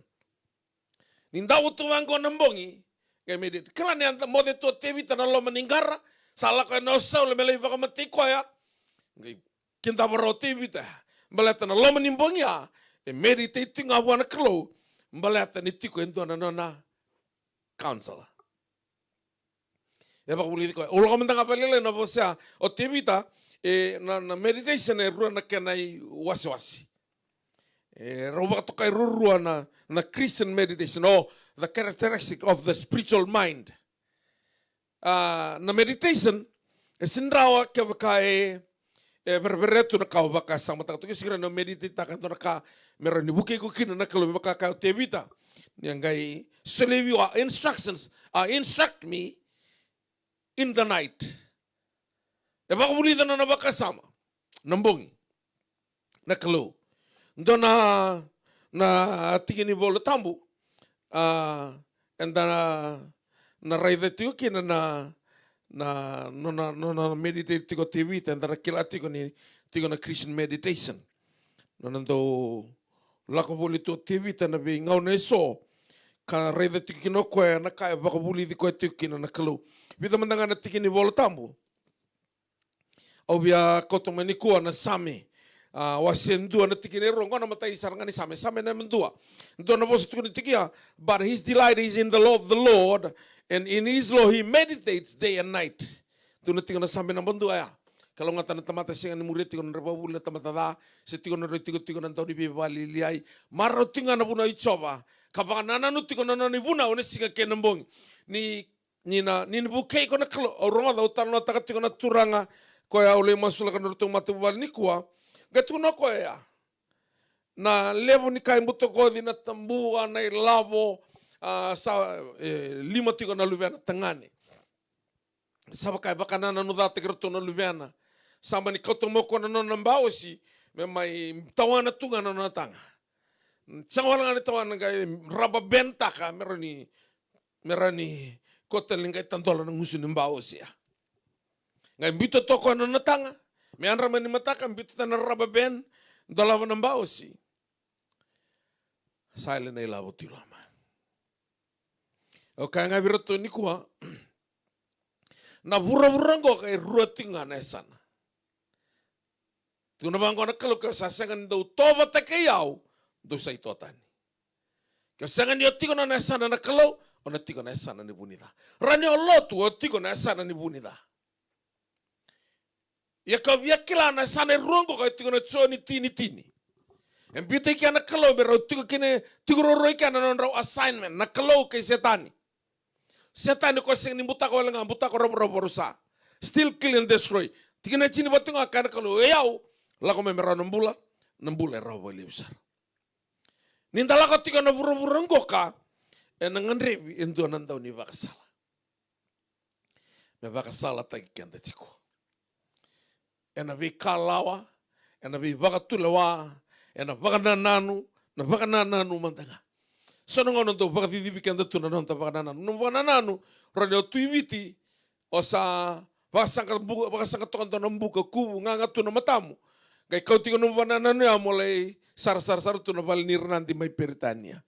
Ninda utu wango na mbongi ngai medit kala ne anta mode to tevi tana lo maningara sala ko no sa le mele baka mati ko ya ngai kinta baro tevi ta balata na lo manimbongia e meditating awana klo balata ni tiko endo na counselor e baka buli ko ulo kamanda kapelele na bosia o tevi ta e na meditation e rua na kenai wasi roba to kai rua na Christian meditation or the characteristic of the spiritual mind na meditation e sinrawa ke baka e berberetu na kau baka sama tak tu kisira na meditate kan to na ka merani buke ko kina na kalau baka ka tevita yang gai selevi instructions instruct me in the night e baka buli na baka sama nambongi na kalau ndo na tingini bolo tambu enda na raida tiu kina na meditate tiko TV enda na kila tiko na Christian meditation ndo lako boli to TV na be ngau na so ka raida tiko kino koe na kai baka boli tiko tiko kina na kalu vida mandanga na tingini bolo tambu au bia koto manikua na same wasendua na tikine rongo na matai sarangani same na mendua ndo na bosu tukuni tikia but his delight is in the law of the Lord and in his law he meditates day and night tu na tikona same na mendua ya kalau ngata na tamata singa ni murid tikona repabuli na tamata da se tikona tikona tau ni bibali liai maro tinga na buna ichoba kapaka nana nu tikona na ni buna one singa ke nambong ni bukei kona kalo ronga da utano taka tikona turanga ko ya ule masula kana rutung matu bali ni kuwa gatu no ko ya na levo ni kai muto ko di na tambua na lavo lima tiko na luviana tangane saba kai bakana na no date kerto na luviana samba ni koto moko na no mbausi me mai tawana tunga na tanga sangwala na tawana kai raba bentaka merani kotel ngai tandola na ngusu ni mbausi ya ngai mbito toko na tanga me anra mani mataka mbito tana raba ben dolava na mbausi silent ay lavo tilama o kaya nga birato ni kuwa na vura-vurango kay ruatinga na sana tuna bangko na kalau kasasangan daw toba takayaw do sa itotani kasangan yo tiko na sana na kalau o na tiko na sana ni bunida rani o lotu o tiko na sana ni bunida ya kavia kila na sana rongo kay tiko na tsoni tini embite kia na kalau bero tiko kine tiko roroi kia na nonraw assignment na kalau kay setani ko sing ni buta ko lang buta ko robo rusa still kill and destroy tiko na chini batung akan kalau yaw la ko memera nambula robo libsar nindala ko tiko na buru-burunggo ka nanganrebi endo nandaw ni bakasala me bakasala tagi kianda tiko ena vi kalawa ena vi bakatulawa ena bakanananu na bakanananu mantanga sono ngono to bakatidi kianda tuna nonta bakanananu no bakanananu radio tuiviti osa bakasanga tokan to nambuka kubu nganga tuna matamu kay kau tiko no bakanananu ya mulai sar tuna balinir nanti may peritania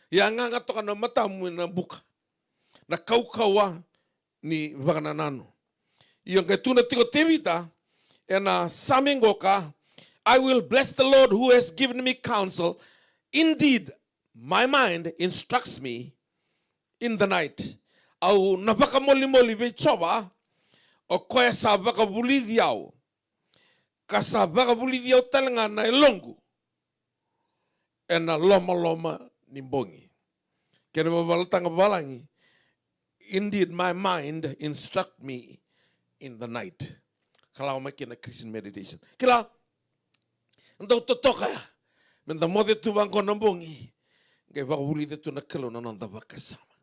ya nganga tokan na matamu na buka na kaukawa ni bakanananu yung kay tuna tiko tevita ena samingo ka I will bless the Lord who has given me counsel. Indeed, my mind instructs me in the night. Au napakamoli-moli be choba o koya sa bakabuli diaw. Kasa bakabuli diaw talanga na ilongu. Ena loma nimbongi. Kena babalatang balangi. Indeed, my mind instruct me in the night. Kalau makin na Christian meditation. Kila Ando totoka ya. Menda mode tu bangko nambongi. Kaya bakabuli de tu nakalo na nanda bakasama.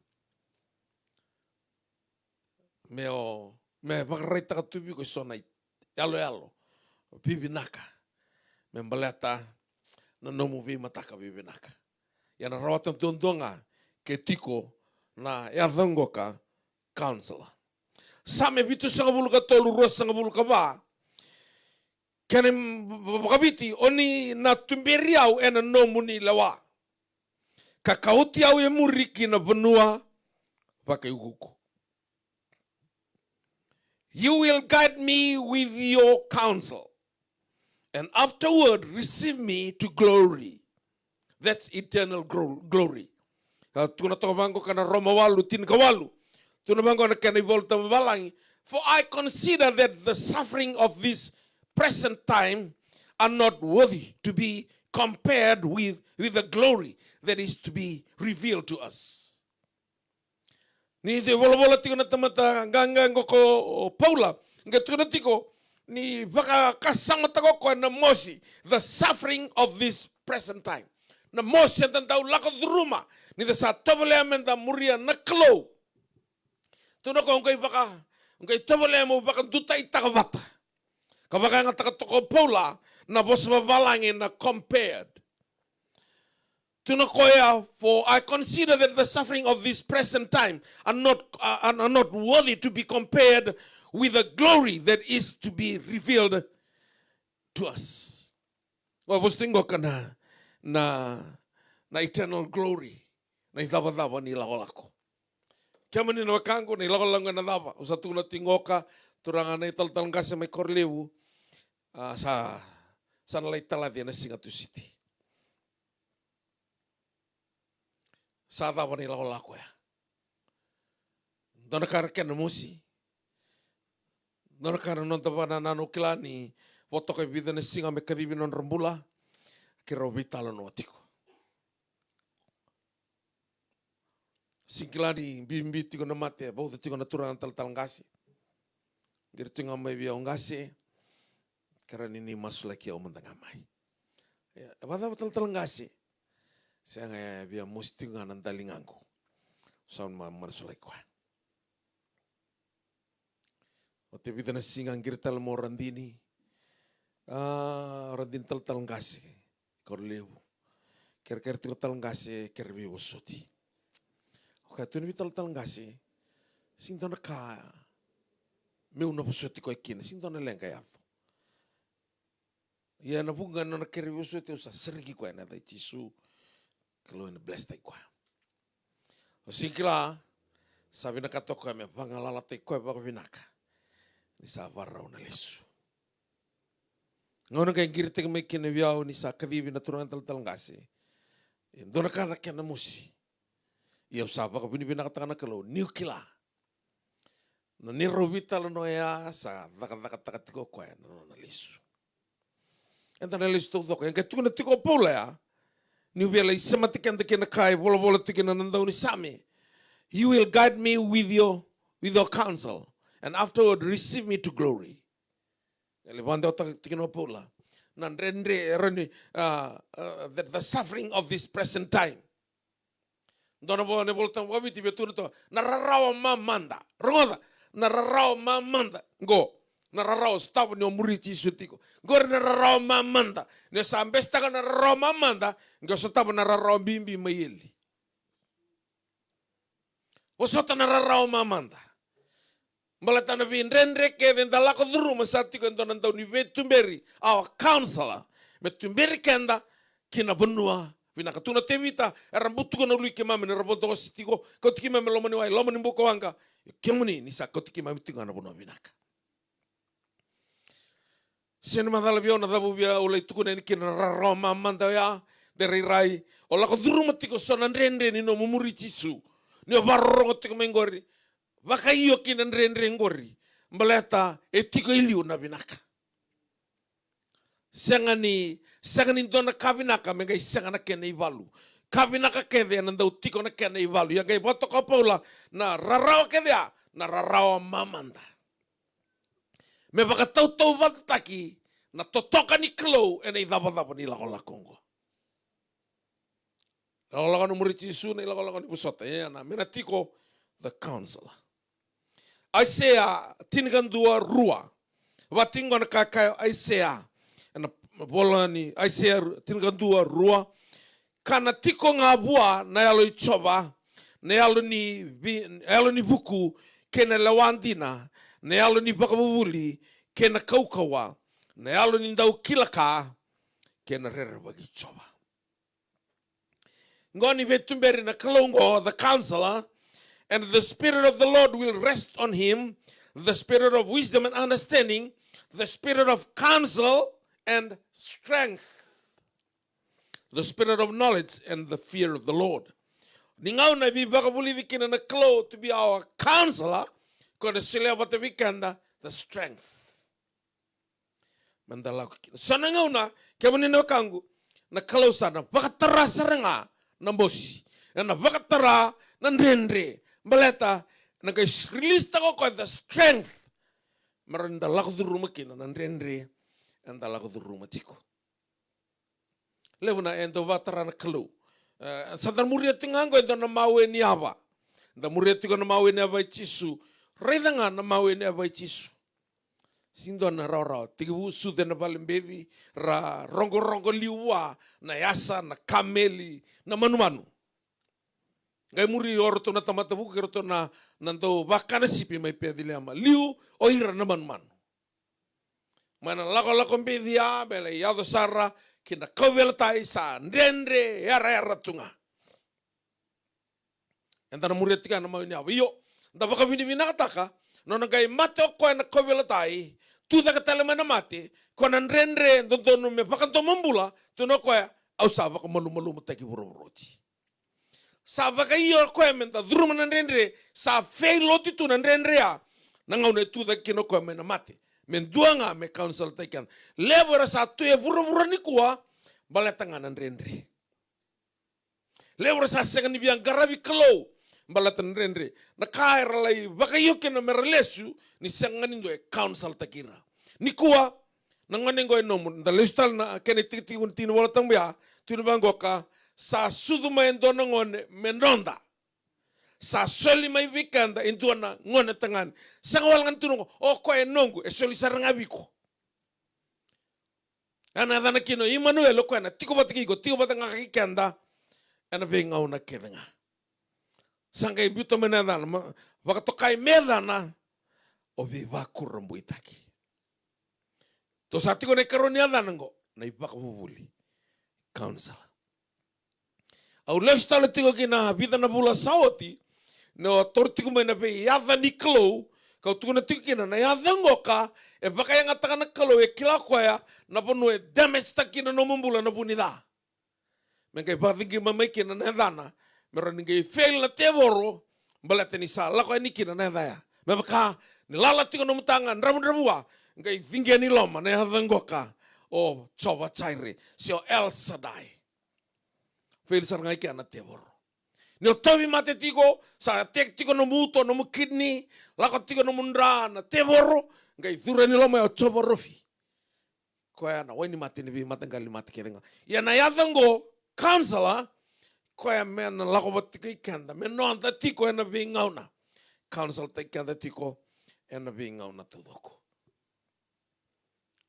Me bakarita ka tubi ko sonay. Yalo. Bibinaka. Me baleta na nomubi mataka bibinaka. Yana rawatan tundonga ke tiko na yadongo ka counselor. Same bitu sangabul ka tolu ros sangabul ka ba. Kanem bakabiti oni na tumberiau ena no muni lawa. Kakauti au e muriki na benua pakai uguku. You will guide me with your counsel, and afterward receive me to glory. That's eternal glory. Tuna tokamango kana Roma walu tin kawalu. Tuna mango na kana volta balangi. For I consider that the suffering of this present time are not worthy to be compared with the glory that is to be revealed to us. Ni te wala tiko na tamata ganga ngoko Paula. Nga tiko na tiko ni baka kasanga tako ko na mosi the suffering of this present time. Na mosi ang tao lakot ruma ni the sa tabole amenda muria naklo. Tuno ko ngay baka ngay tabole mo baka dutay takawata. Kabaka nga takatoko Paula na bos babalangin na compared. For I consider that the suffering of this present time are not worthy to be compared with the glory that is to be revealed to us. Wapos tinggo ka na eternal glory na idaba-daba ni lako-lako. Kaya man ninawakango na ilako-lango na daba. Usa tuna tinggo ka turangan na ital-talang kasi may korlewu sa nalay taladia na Singatu City. Sa daba ni lako-lako ya. Doon nakarake na musi. Doon nakara non taba na nanukila ni voto kay vida na singa me kadibi non rambula kiro vitalo no tiko. Singkila ni bimbi tiko na mate bau tiko na turang tal ngasi. Gir tinga mai bia ngasi karena ini masulaki o mandangamai. Ya, bada tal ngasi. Saya bia musti nganan talinganku. Saun ma masulaki kwa. Ote vida na singang girtal mo randini. Randin tal ngasi. Korlewu. Ker tal ngasi kerbi wosoti. Oka tu ni tal ngasi. Sing dona ka meu na wosoti ko ikina. Sing dona lenga yato. Ya na bunga na kerbi wosoti usa sergi ko na dai tisu. Kalau ini bless tai kwa. Singkila sabi na katoka me pangalala tai kwa ba vinaka. Ni sa varau na lesu. Ngono kay girte may kinabiyaw ni sa kadibi na turangan tal ngasi. Doon na karakyan na musi. Iyaw saba ka binibinakata na kalo, niukila. Na nirobita no ya sa dakat-dakat-dakat ko na lesu. Enta na lesu to ko. Yang katuko na tiko pula ya. Niubela isamatikan de kinakai bola tikin na nandaw ni sami. You will guide me with your counsel, and afterward receive me to glory. Levanta tikin pula. The suffering of this present time. Dono bo ne voltan wabiti betuno to nararawa mamanda. Rongoda nararawa mamanda. Go. Nararawa stavo ni omuriti sutiko. Gore nararawa mamanda. Ne sambesta ka nararawa mamanda. Ngo sotavo nararawa bimbi mayeli. Wasota nararawa mamanda. Malata na vinrendre ke dentala ko duru masatiko entonan tau ni vetumberi. Our counselor. Vetumberi kenda kina benua. Vinakatuna tevita rambutu ko na lui ke mame na raboto ko sitiko. Kotiki mame lomani wai lomani buko wanga. Kemuni ni sa kotiki mame tiko na benua vinaka. Sene madala viona dabu via ulai tukuna ni kina raroma manda ya dari rai ola ko duru matiko sonan rendre ni no mumuri tisu ni barro tiko mengori baka iyo kina rendre ngori mbaleta etiko iliu na binaka sangani dona kabinaka mengai sangana kene ivalu kabinaka kede na ndau tiko na kene ivalu ya gai boto ko paula na rarao kede na rarao mamanda. Me baka tau wataki na totoka ni klo e nei daba ni lako-lakongo. Lako-lako no muritisu ni lako-lako ni busota. Na mena tiko the counselor. Isaiah tinigandua rua. Watingo na kakayo Isaiah. Na bola ni Isaiah tinigandua rua. Kana tiko ngabua na yalo ichoba. Na yalo ni buku kena lawandina. Na yalo ni bakabuli kena kaukawa. Na yalo ni ndau kilaka kena rere bagi choba. Ngoni vetumberi na kalongo the counselor And the Spirit of the Lord will rest on him, the Spirit of wisdom and understanding, the Spirit of counsel and strength, the Spirit of knowledge and the fear of the Lord. Ningau na bi baka buli vikina na Klo to be our counselor, kona sila wata vikanda, the strength. Mandala kina. Sana ngau na, kaya manino kangu, na Klo sana, baka tara saranga, na bosi, na baka tara, na ndendre, baleta, na kaya release tako ko the strength. Maran dalako duruma kina, na ndendre, and dalako duruma tiko. Lewana endo watara na Klo. Sadar muria tingango endo na mawe ni aba. Da muria tigo na mawe ni aba ichisu. Redanga na mawe ni aba ichisu. Sindo na rao tigu su de na balimbevi ra rongo liwa na yasa na kameli na manu. Ngai muri orto na tamata buku kerto na nanto bakana sipi mai pedile ama liu oira na manu. Mana lako mbedi ya bele yado sara kina kawela tai sa ndendre yara tunga. Entana muretika na mau ni awa iyo. Da baka vini kataka nona gai mate o koe na kawela tai tu da katale mana mate kona ndendre ndono me pakanto mambula tu no koe au sa baka malu mataki buroti. Sa baka iyo koe menta duruma na ndendre sa fei loti tu na ndendre ya nangau ne tu da kino koe mena mate. Men duanga me council taken. Lebora sa tu e vura ni kuwa balatanga nan rendre. Lebora sa senga ni biang garavi Klo balatan rendre. Na kaira lai bakayoke na merelesu ni senga ni do e council takira. Ni kuwa nangane ngo enomu da lestal na kene titi tinu wala tambia tinu bangoka sa sudu maendo ngone menonda. Sa soli mai vikanda intuana ngone tangan sanga walangan tunong o ko enongu e soli saranga biko ana dana kino Emmanuel ko na tiko batanga kikanda ana benga una kedenga sanga ibuto menadana wakatokai medana o viva kurumbu itaki to satiko ne karonia danango na ibaka bubuli council au lestale tiko kina vida na bula saoti no tortiku mai na pe yadha ni Klo kau tukuna tikina na yadha ngoka e baka yang ataka na Klo e kila kwaya na ponu e damage takina no mumbula na punida mengai bathingi mamai kina na dana mero ningai fail na tevoro balate ni sa la kwa nikina na daya me baka ni lala tiko no mutanga ndramua ngai vingi ni loma na yadha ngoka o chowa chaire sio El Shaddai fail sarngai kia na tevoro Nio tawi mate tiko, sa tek tiko no muto, no mu kidney, lako tiko no mundra, na tevoro, ngai thura ni loma o chobo rofi. Koya na wani mate ni vi mate ngali mate kerenga. Ya na yathango, counselor, koya mena lako ba tiko ikanda, meno anta tiko ena vi ngauna. Counselor te ikanda tiko, ena vi ngauna tudoko.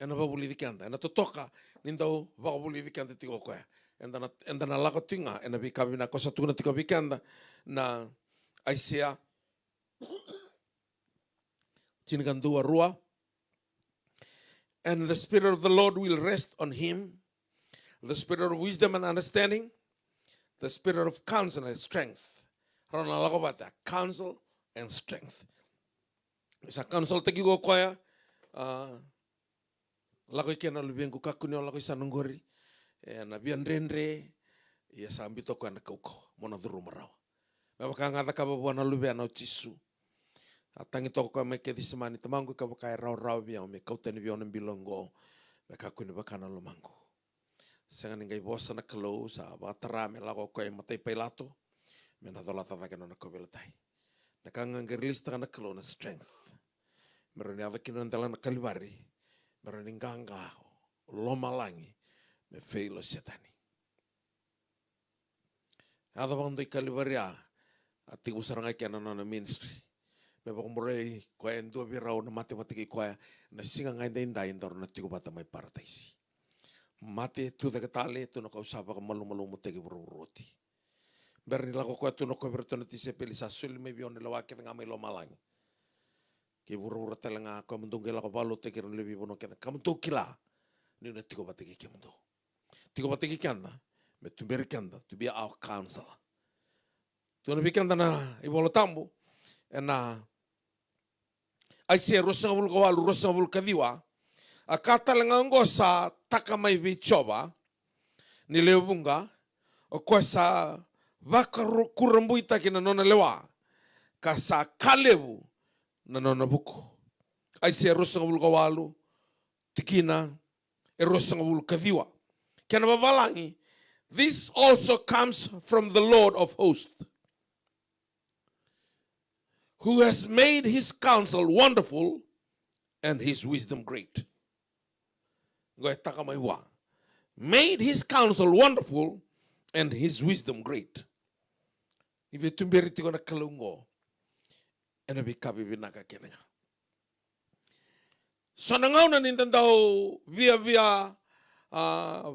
Ena babuli vikanda, ena totoka, nindau babuli vikanda tiko koya. Endana lako tinga ena bikabi na kosa tuna tiko bikanda na Isaiah tinigandua rua. And the Spirit of the Lord will rest on him, the Spirit of wisdom and understanding, the Spirit of counsel and strength. Rana lako bata counsel and strength. Sa counsel teki go koya lako ikena lubengu kakuni lako isa nungori. Na bian rendre ya sambi toko ana kauko mona duru marau me baka ngata ka babona lube ana chisu atangi toko me ke disemani tamangu ka baka rau bia me kautani bion bilongo me ka kuni baka na lumango senga ngai bosa na Klo sa batara me lago ko e matai pelato me na dola tata kana ko belatai na kanga ngerlista na Klo na strength meroni avakino ndala na kalibari meroni nganga lomalangi me feilo setani. Ada bang doi kalivaria ati usarangai kena na ministry. Me bang morei koe endo birau na matematiki koe na singa ngai ndai ndor na tigo bata mai parataisi. Mate tu da katale tu na kau sapa ka malu muteki roti. Berni lako koe tu na koe bertona ti se peli sa suli me bione lawa ke ngamai lo malangi. Ke buru telenga koe mendungi lako balu teki ron lebi bono kena kamu kila ni na tigo bata ke mendo. Tiko batiki kanda, me tumberi kanda, to be our counselor. Tuna bikanda na ibolo tambo, na ai se rosanga bul kawalu rosanga bul kadiwa a katalanga ngo sa taka mai vichova ni leubunga o ko sa vaka kurambuita kina nona lewa ka sa kalebu na nona buku ai se rosanga bul kawalu tikina e rosanga bul kadiwa kana babalangi. This also comes from the Lord of hosts, who has made his counsel wonderful and his wisdom great. Made his counsel wonderful and his wisdom great. Ibe tumberiti kona kalungo ena bikabi binaka kenga. So nangauna nintandao via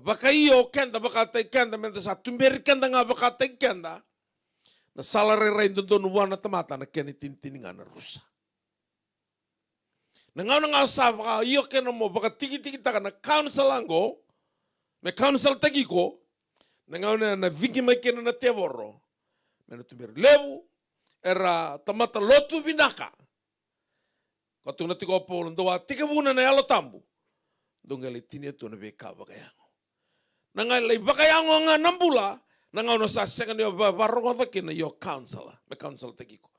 baka iyo kenda baka tay kenda menta sa tumberi kenda nga baka tay kenda na salary rin doon na tamata na kenitintin nga na rusa. Nangaw nga sa baka iyo kena mo baka tiki-tiki taka na council ango may council tagi ko nangaw na vingi may kena na teboro may na tumberi lewu era tamata lotu vinaka katung na tiko po ndoa tika muna na yalo tambu dongali tinia to na beka bakayango nangai bakayango nga nambula nangaw no sa second yo barongo kina yo council me council tagiko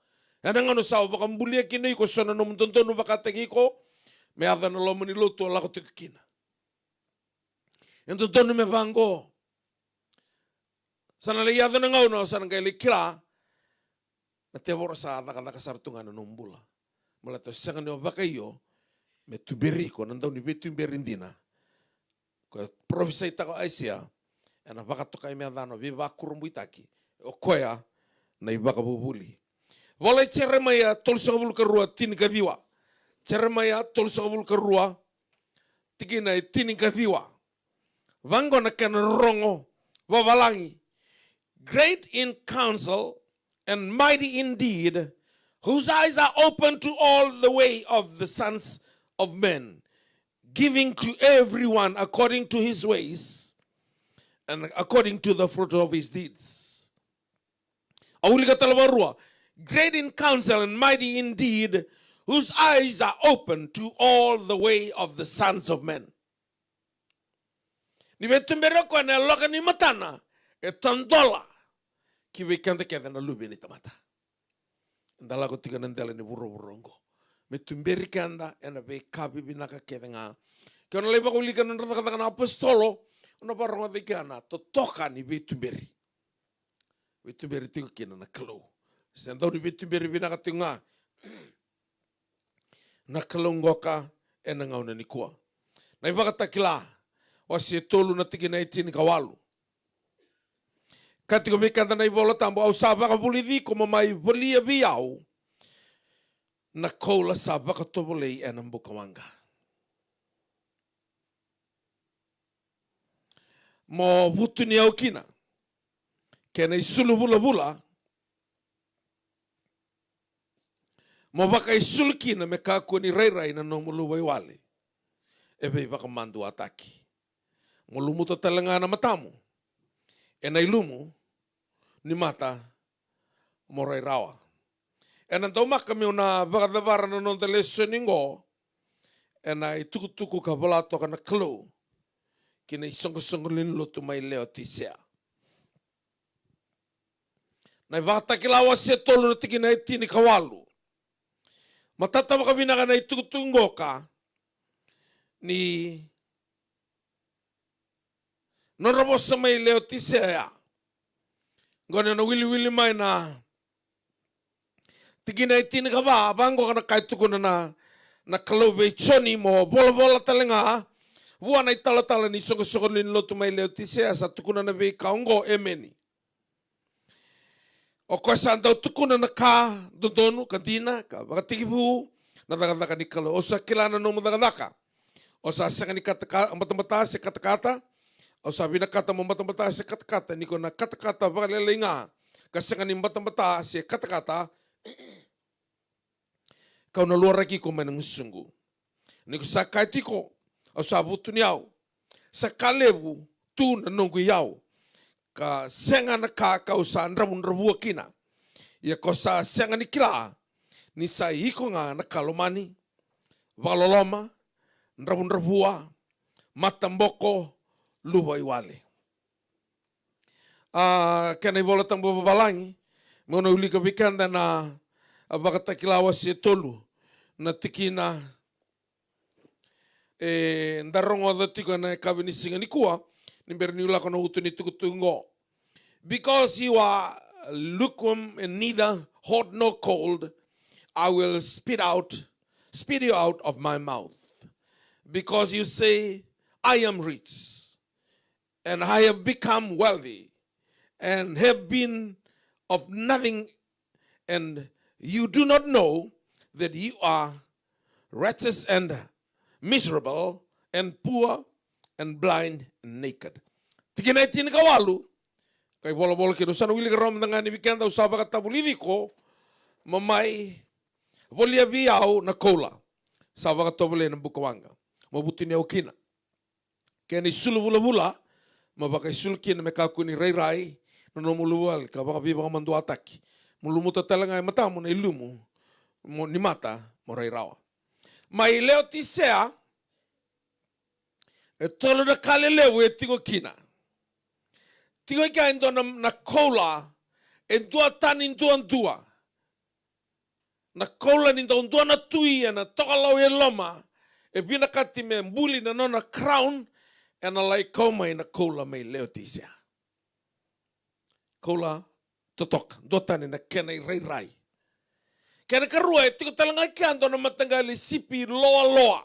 nangaw no sa baka mbulia kina ko sona no mtontono baka tagiko me ada no lomoni loto la ko tikina ento tono me vango sana le yada nangaw no sana ngai kira na te bora sa da sartunga no mbula mala to second yo bakayo me tuberi ko nandau ni betu berindina ko professor itako aisia ana baka to kai me dano vi ba kurumbu itaki o koya na ibaka bubuli wala ceremaya tol sabul kerua tin kadiwa ceremaya tol sabul kerua tikina tin kadiwa vango na kan rongo wawalangi great in counsel and mighty indeed, whose eyes are open to all the way of the sons of men, giving to everyone according to his ways and according to the fruit of his deeds. Great in counsel and mighty indeed, whose eyes are open to all the way of the sons of men. Ni vetumbero ko na loka ni matana e tandola ki wekanda keda na lubi ni tamata. Ndala ko tiga nandela ni buro-burongo. Metumberi kanda ena ve kabi binaka keda nga. Kaya na leba ko lika na natakataka na apostolo, una parang adikana, totoka ni vetumberi. Vetumberi tigo kina na kalo. Sendo ni vetumberi binaka tigo nga. Na kalongoka ena nga una ni kua. Na ibakatakila, wasi tolu na tiki na itini kawalu. Katiko mikanda na ibola tambo au sabaka bulidi como mai bolia viau na kola sabaka tobolei ena mbukawanga. Mo vutu ni au kina kena isulu vula vula mo baka isulu kina me kako ni rai na no mulu wale ebe baka mandu ataki mo lumuto talanga na matamu ena ilumu ni mata morai rawa. Ena tau maka mi una vakadavara na non tele soningo ena ituku ka volato kana klo kina isongo lin lotu mai leo tisea. Na vata kilawa se tolu na tikina itini kawalu. Matata maka binaka na ituku ka ni norobosa mai leo tisea. Ngone na wili mai na tigina itini kaba bango kana kaituku na kalobe choni mo bola talenga bua na itala ni songo lin lotu mai leo tisea sa tukuna na ve kaungo emeni. O ko sanda tukuna na ka dodonu kantina ka bakatikifu na daga ni kalo o sa kilana no daga o sa sangani kata mata se kata o sabi na kata mo mata se kata niko na kata balelinga kasi nga ni mata se kata kau na luar lagi ko menang sunggu niko sa kaitiko o sabutu niau sa kalebu tu na nunggu yau ka senga na ka kau sa ndrabu kina ya ko sa senga ni kila ni sa iko nga na kalomani, valoloma, nravunravua, matamboko, luwa iwale. Kena ivola tambo babalangi, mona ulika vikanda na vakatakilawa si tolu, na tikina ndarongo da tiko na kabini singa ni kua, ni berni ulako na utu ni tukutungo. Because you are lukewarm and neither hot nor cold, I will spit you out of my mouth. Because you say, I am rich, and I have become wealthy, and have been of nothing, and you do not know that you are wretched and miserable, and poor, and blind, and naked. Tikina itin kawalu, kay bola-bola kino sana wili karom na nga ni Vikenda usaba katabulili ko, mamay volia viao na kola, saba katabuli ng Bukawanga. Mabuti niya ukina. Kaya ni sulu bula-bula, mabaka isulkin na mekaku ni ray-ray, nanomuluwal ka, baka biba ka manduataki. Mulumuta talaga ay mata mo na ilumo, ni mata mo ray-rawa. May leo tisea, tolo na kalelewe tigo kina. Tigo ika endo na kola, endua tanin duan dua. Na kola nindo ndua na tui, na toka lau e loma, e vina kati me mbuli na nona crown, e na lai kaumai na kola may leo tisea. Kola totok, dotani na kena i rai-rai. Kena karua e tiko talanga ika ando na matangali sipi loa-loa.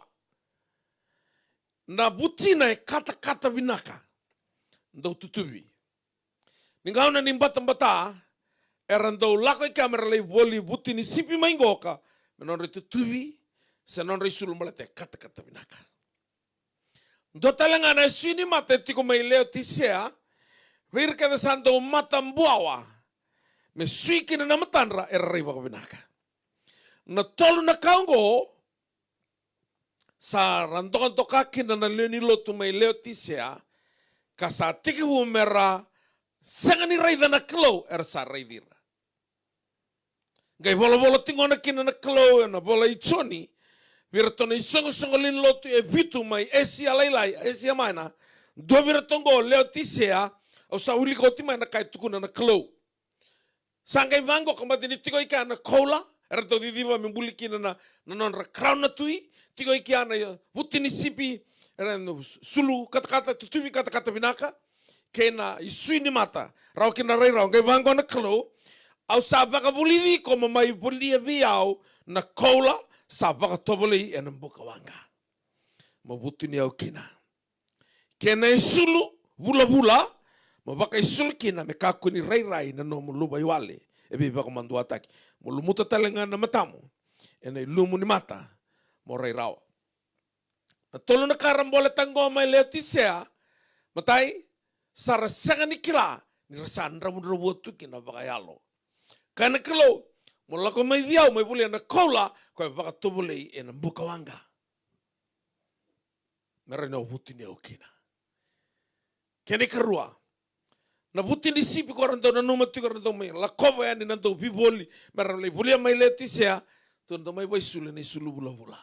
Na butina e kata-kata vinaka. Ndau tutubi. Ningauna ni mbata-mbata, erandau lako i kamera lei voli butini sipi maingoka, menonre tutubi, senonre sulu malate kata-kata vinaka. Ndo talanga na sini mate tiko mai leo tisea, virka da sando matambuawa, me suiki na namatanra erraiva vinaka. Na tolu na kaungo, sa randongan tokaki na leoni lotu mai leo tisea, kasa tiki mera sangani raida na klo sa raivira. Gai bola-bola tingona kina na klo na bola ichoni, vira tona isongo-songolin lotu e vitu mai esia lailai, esia maina, do vira tongo leo tisea, au sa uli koti mai na kai tukuna na klo. Sangai vango kamati ni tiko ika na kola, era to didiva membuli kina na nonra crown na tui, tiko ika na butini sipi, era sulu kata-kata tutubi kata-kata vinaka, kena isui ni mata, rau kina rai rau, ngai vango na klo, au sa baka bulidi ko mamai bulia viau na kola, sa baka toboli e na Bukawanga. Mabutini au kina. Kena isulu, vula-vula, mabaka isulu kina me kakuni rai-rai na no muluba iwale, e biba ko ataki. Mulumuta talenga na matamu, e na ilumu ni mata, mo rai-rawa. Na tolo na karambola tango mai leo tisea, matai, sarasenga ni kila, ni rasan ramu-ramu tuki na bakayalo. Kana kilo, mula ko may viaw, may buli na kola, ko baka tubuli e na Bukawanga. Meron na ubuti niya ukina. Kani karua, na buti ni sipi ko rando na numati ko rando may lakoba yan ni nando biboli, meron na buli may leti siya, tundo may baisuli na isulu bula-bula.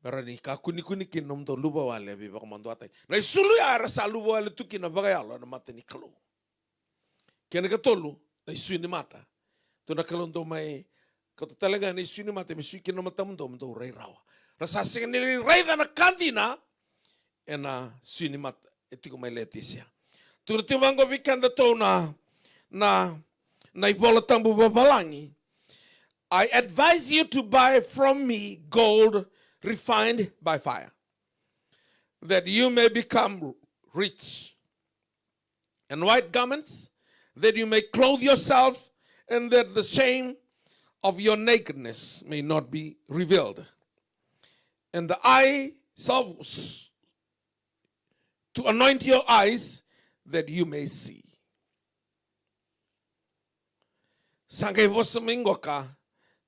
Meron ni kakuni-kuni kinom do luba wale, biba ko mando atay. Na isulu ya rasa luba wale tuki na bagayalo na mata ni kalo. Kani katolo, na isui ni mata. To na kalondo may kato talaga na isui ni mata, may isui kinamatamdo mdo ray rawa. Rasa singa nili ray na kantina, e na isui ni mata, etiko may letisya. To na timango vikanda to na ibola tambu babalangi, I advise you to buy from me gold refined by fire, that you may become rich, and white garments, that you may clothe yourself, and that the shame of your nakedness may not be revealed. And the eyes of, to anoint your eyes, that you may see. Sangay vosamingo ka,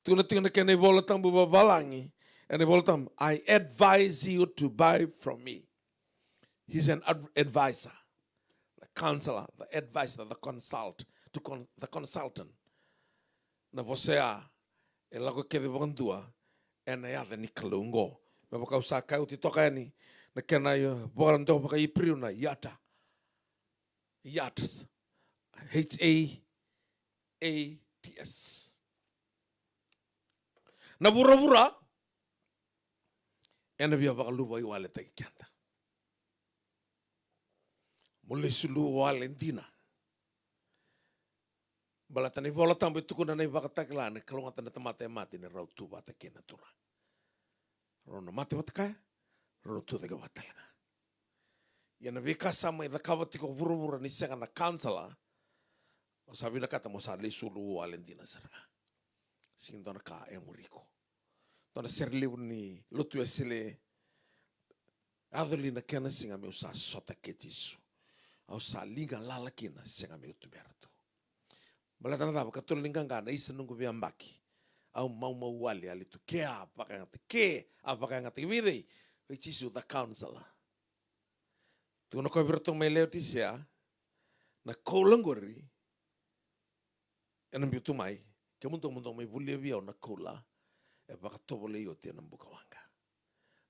tuna kene volatam bubabalangi, and volatam, I advise you to buy from me. He's an advisor. Counselor, the advisor, the consultant. Na você e lago ke de bondua e na ya ni kalungo me baka usa kai uti toka ni na kena yo boran do baka ipriu na yatas HAATS na vura e na via baka luwa i wale tai kianta mule sulu wale ndina bala tani vola tambe tukuna nei baka taklane kalonga tana tamata e mati ne rau tu bata kena tura rono mate wataka rono tu daga watalanga yana vika sama i kawati ko vura ni senga na councilor o sabi na kata mo sa le sulu wale ndina sarga sing dona ka e muriko dona serle ni lotu esile adoli na kena singa me usa sota ketisu au sa liga lala kina singa me utuberto bala tana taba katul linganga na isa nungu biambaki au mau wali ali tu ke apa ngate vide which is the counselor tu no ko virtu me leo tisia na kolangori enam bitu mai ke muntung mai bulia via na kola e baka tobole yo te nambuka wanga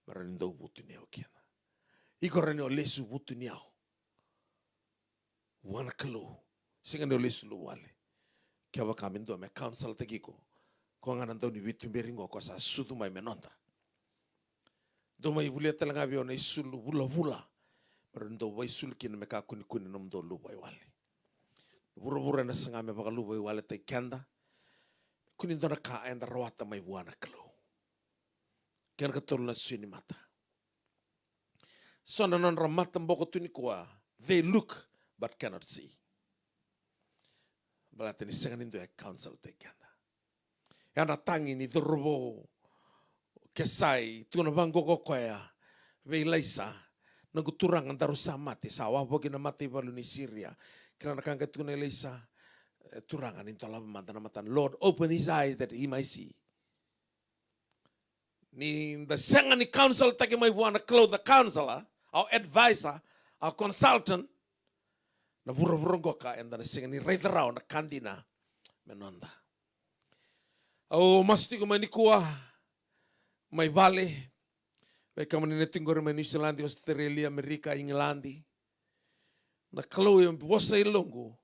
barani do butu ne okiana ikorani o lesu butu niao wana kalo singa no lesu lo wale ke ba kamindo me council tegiko ko ngana ndo ni bitu beringo ko sa sutu mai menonta do mai bulia telanga via na isulu vula barani do vai sulkin me ka kuni nom do lu vai wale buru na sanga me baka lu vai wale te kenda kuni dona ka enda rawata mai buana kalo kena katol na sini mata sona non ramata mboko tuni kwa they look but cannot see balate ni senga nindo e council te kenda yana tangi ni drobo kesai tuna bango ko kwea ve laisa na guturang andaru samate sa wabogi na mate balu ni Syria kena kanga tuna laisa turangan into lava matan Lord open his eyes that he might see ni the senga ni council take mai buana clothe the counselor our advisor our consultant na buru goka and the senga ni right around na kandina menonda au masti ko mai kuah mai vale vai kamani ne tingor mai New Zealand Australia Amerika England na kalo yung bosa ilongo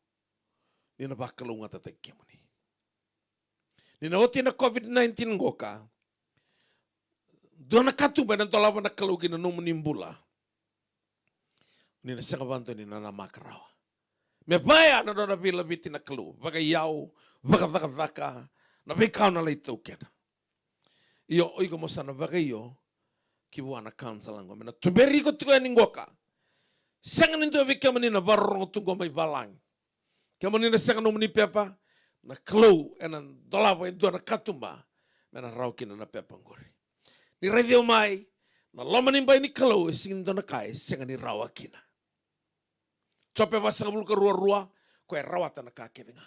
ni na bakalunga tatakimani ni na oti na COVID-19 goka dona katu ba nanto lava na kalugi na numu nimbula ni na sanga banto ni na makarawa me baya na dona vila biti na kalu baga yau baga zaka na vikau na leito kena iyo oigo mosana baga iyo kibuana counselango me na tuberi ko tuko ningoka sanga nindo vikamani na barro tugo mai balang kamani na sanga numu ni pepa na kalu enan dolava dona katumba me na raukina na pepa ngori ni radio mai na lomanin bai ni kalau sing dona kai senga ni rawa kina cope basa bulu ke rua ko rawata na ka kedenga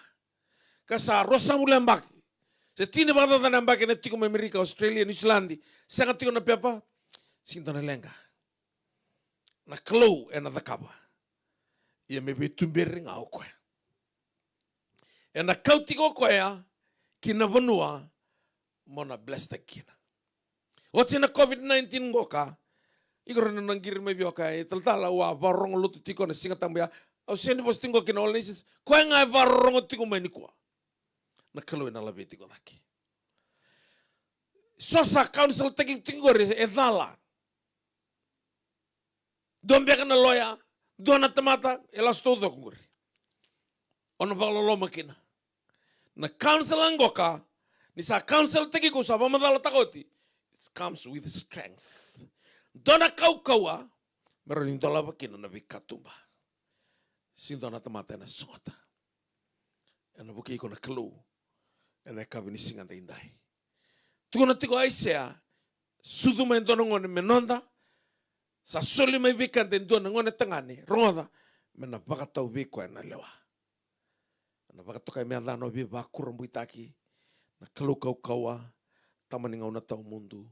kasa rosa mulembak se tine bada na mbak ne tiko Amerika Australia New Zealand senga tiko na pepa sing dona lenga na kalau ena dakaba ia me betumbering au ko ena kautiko ko ya kina vanua mona blessed kina Oti na COVID-19 goka, igor na nangir me bioka e taltala wa barong lutu tiko na singa tambaya, au sendi bos tingo kina olesis, ko nga barong tiko me ni kwa. Na kalo na labi tiko laki. Sosa council teki tingo re e dala. Dombe kana loya, dona tamata elas todo ngori. Ono balo lo makina. Na council angoka, ni sa council teki ko sa bamadala takoti. It comes with strength. Dona kaua, meron dola bakina na vikatumba. Sin dona tamata na sota. Ena buki ko na klu. Ena kabini singa indai. Tuko na tiko aisea, sudu mai dona ngone menonda, sa soli mai vikan den dona ngone tangani, roda, mena bakatau viko ena lewa. Ena bakatoka mea lano vi bakuram buitaki, na klu kaua, tamani ngau na tau mundu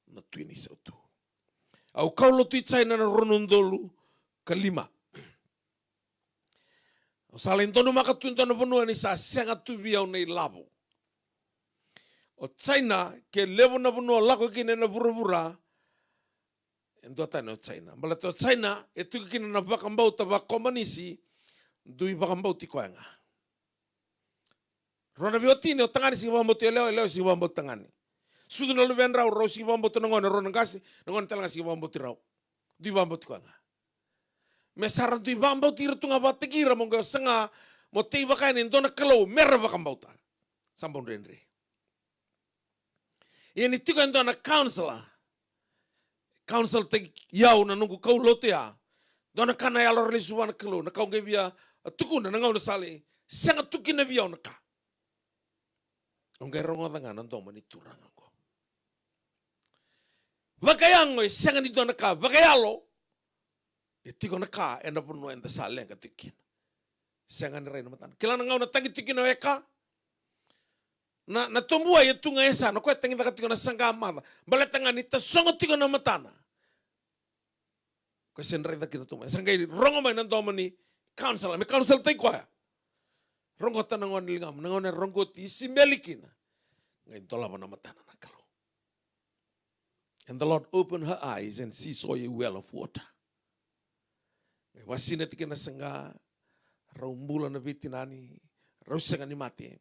na tuini sautu. Au kaulo tuitsai na ronondolu kalima. Au sala intono makatuin tono vanua ni sa senga tuvi au nei lavo. o China ke levo na bunua lako kine na vura-vura endo tane o China. Bala to China e tuku kine na vakambau ta vakomanisi dui vakambau ti koenga. Rona biotine o tangani si vambau te leo si vambau tangani. Sudu na luven rau rau si vambau te nangone rona ngasi nangone talanga si vambau ti rau. Dui vambau ti koenga. Me saran dui vambau ti ratunga vatikira monga sanga mo te vakaini ndona kalau mera vakambau ta. Sambon renre. Ini tiko ndona counselor. Council te iau na nungu kau lotea. Dona kana ya lor lisu wana kalau na kau ngevia tukuna na ngau na sale. Sanga tuki na viau na ka. Ongai rongo danga na ndoma ni turanga ko. Vakayango e sanga ni dona ka. Vakayalo. E tiko na ka e na punu enda sale nga tikina. Sanga ni reina matana. Kila na ngau na tangi tikina weka. Na tombua ya tunga esa na koe tangi vaka tiko na sanga amada. Bale tanga ni ta songo tiko na matana. Koe sen reina kina tumba. Sanga i rongo mai na ndoma ni council. Me council te koe. Rongo ta nangone lingam. Nangone rongo ti isi melikina. Ngai dolaba na matana na kalau. And the Lord opened her eyes and she saw a well of water. Ngai wasina tiki na sanga. Raumbula na vitinani. Rausanga ni mati.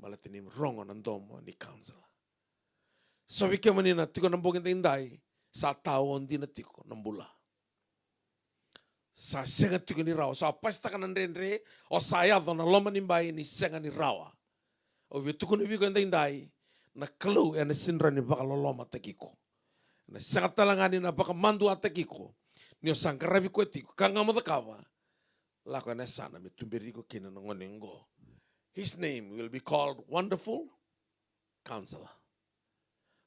Malatini rongo na ndomo ni counselor. So wike manina tiko na mbogin ta indai. Sa tao ondi na tiko na mbula. Sa senga tiko ni rawa. Sa pasta ka nandrenre. O sa ayado na loma ni mbai ni senga ni rawa. O vituko ni wiko enda indai. Na kalau ya na sinra ni baka loloma takiko. Na senga talangani na baka mandu atakiko. Ni o sangkarabi ko tiko. Kanga mo kawa. Lako na sana. Mitumberiko kina na ngonengo. His name will be called Wonderful Counselor.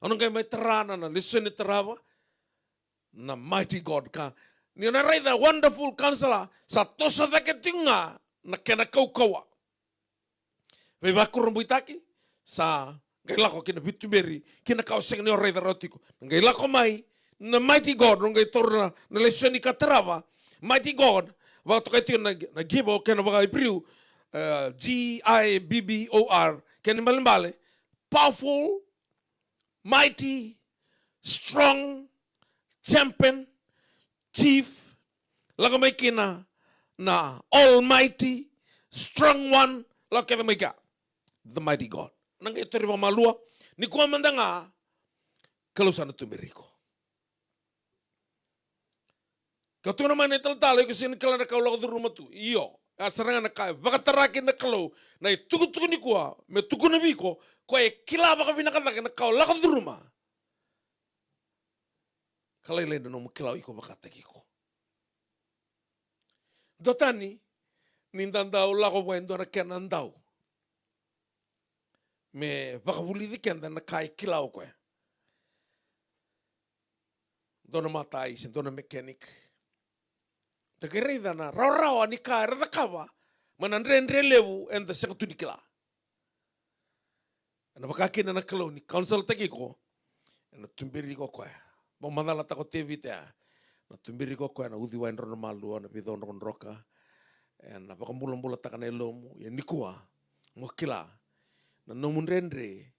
Anong kayo may tarana na listen ni tarawa? Na mighty God ka. Ni na ray the Wonderful Counselor sa tosa da ketinga na kenakaukawa. May bakurumbuitaki sa gailako kina bituberi kinakauseng ni ray the rotiko. Gailako mai na mighty God nung kay torna na listen ni katarawa. Mighty God waktu kayo na gibo kena baka ipriu Gibbor, Kenimalimbale, powerful, mighty, strong, champion, chief, lakamay na almighty, strong one, lakamay ka, the mighty God. Nang ito rin malua, ni kumamanda nga, kalusan na tumiriko. Katu naman ito talo, kasi nikala na kaulak ko rumah tu, iyo. Asarangan na kaya, baka tarakin na kalau, na itugu-tugu ni kuwa, me tugu na biko, kwa kila baka binakatake na kao lakad rumah. Kalailay na nung kilaw iko bakatake ko. Dotani, nindandaw lako wendo na kenandaw. Me baka bulidi kenda na kaya kilaw ko. Doon na mataisin, doon na mechanic. Tagarida na raw ni ka radakawa manandre lewu and the second kila. Ana bakakina na kalo ni council tagi ko na tumbiri ko kwa. Mo madala ta ko TV ta. Na tumbiri ko kwa na udi wa ndro malu na bidon ron roka. Na bakambulo ta kanelom ya nikua mo kila. Na nomundrendre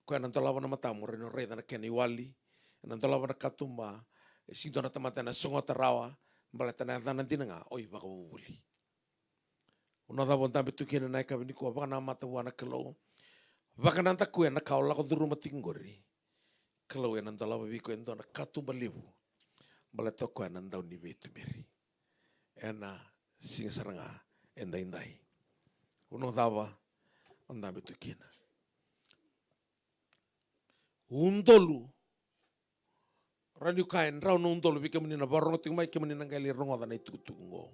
kwa na tolawa na matamu reno reda na keni wali. Na tolawa na katumba si dona tamata na songota rawa. Balata na nanti nga oi baka bubuli. Una da bonta bitu kina na ka biniko baka na mata wana kalo. Baka nanta ku na ka ola ko duru matingori. Kalo ya nanta lava biko endo na katu balibu. Balata ko na ndau ni betu beri. Ena sing saranga enda indai. Uno dava onda bitu kina. Undolu radio kain rau no undolo bika menina barong ting mai kemenina ngali rongo dana itu tungo.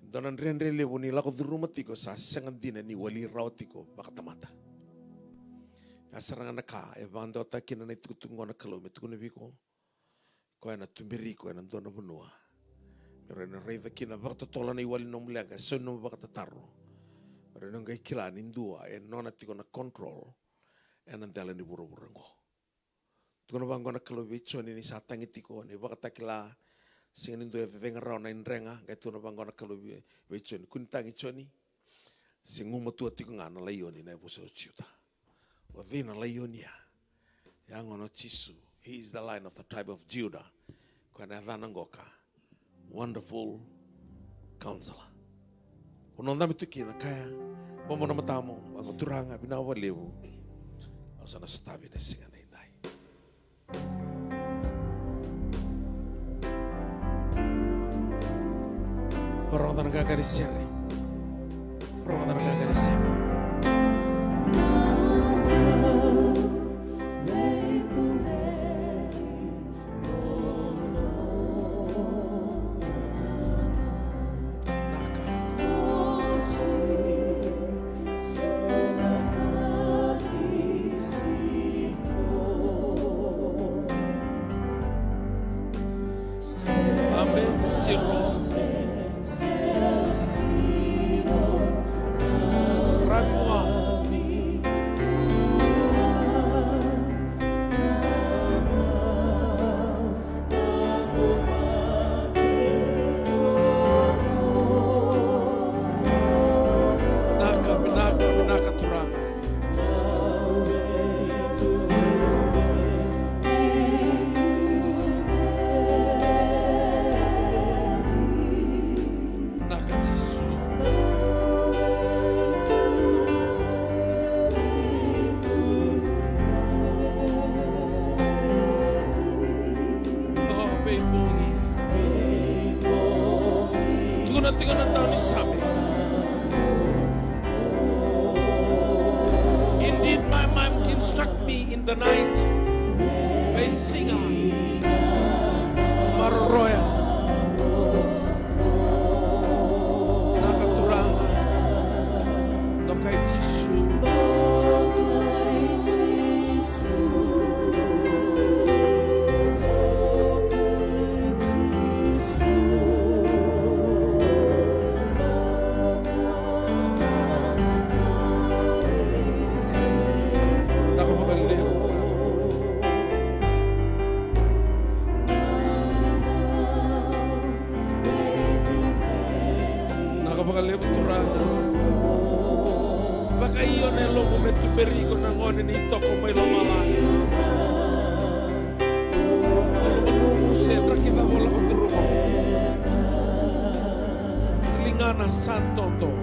Donan rendre lebu ni lako duruma tiko sa sengan dina ni wali rau tiko baka tamata. Asarangan naka e bando takina na itu tungo na kalau metu na biko. Ko na tumbiri ko na dona bunua. Rena rei kina baka tola na wali no mulaga so no baka tataro. Rena ngai kila nindua e nona tiko na control e na dala ni buru-burengo. Tukuna bangona kalau bicho ni satang itiko ni baka takila singin do venga rauna inrenga ga tuna bangona kalau bicho ni kuntang ichoni singu matu atiko ngana layo ni na buso chiuta Within Laionia. Young on Chisu. He is the Lion of the tribe of Judah. Kwanathanangoka. Wonderful Counselor. Unonda mituki na kaya. Bomo na matamo. Ang turanga binawaliw. Asa na satabi na singa na inday. Orang tanah gagal seri. Orang tanah gagal seri. Indeed, my mom instruct me in the night by singer Maroya Nakaturanga Nokai Tisu baka iyon ay lobo metuberi ko ng onin ito kung may lumalay. Lumalungo sedra kita wala ko turumo. Lingana santo to.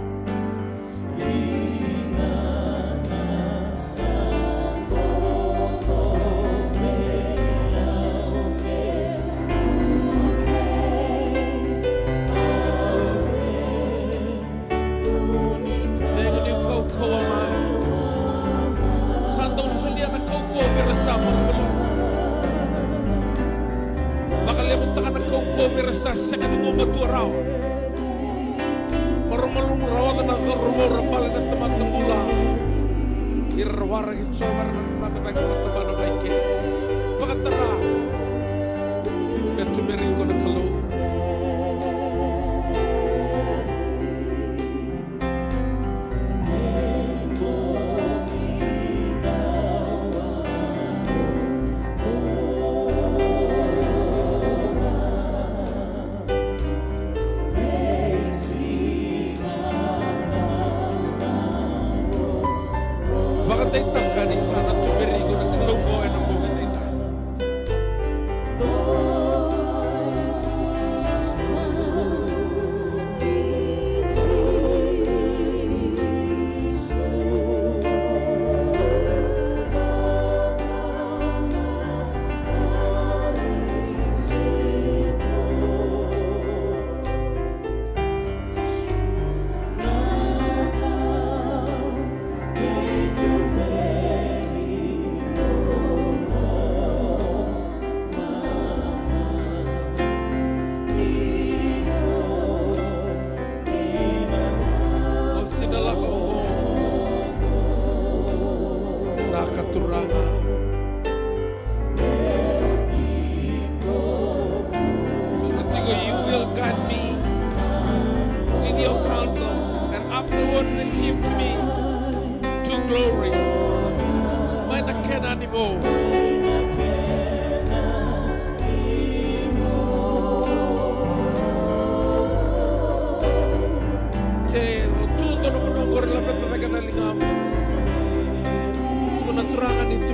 Sa kanungo maturaw marumalung rawatan ng rumor rapalan ng teman-teman mula irwara gitsomar ng teman-teman na baik pakatara betumerin ko ng kalo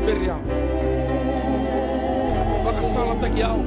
beriau. Makasala tagiau.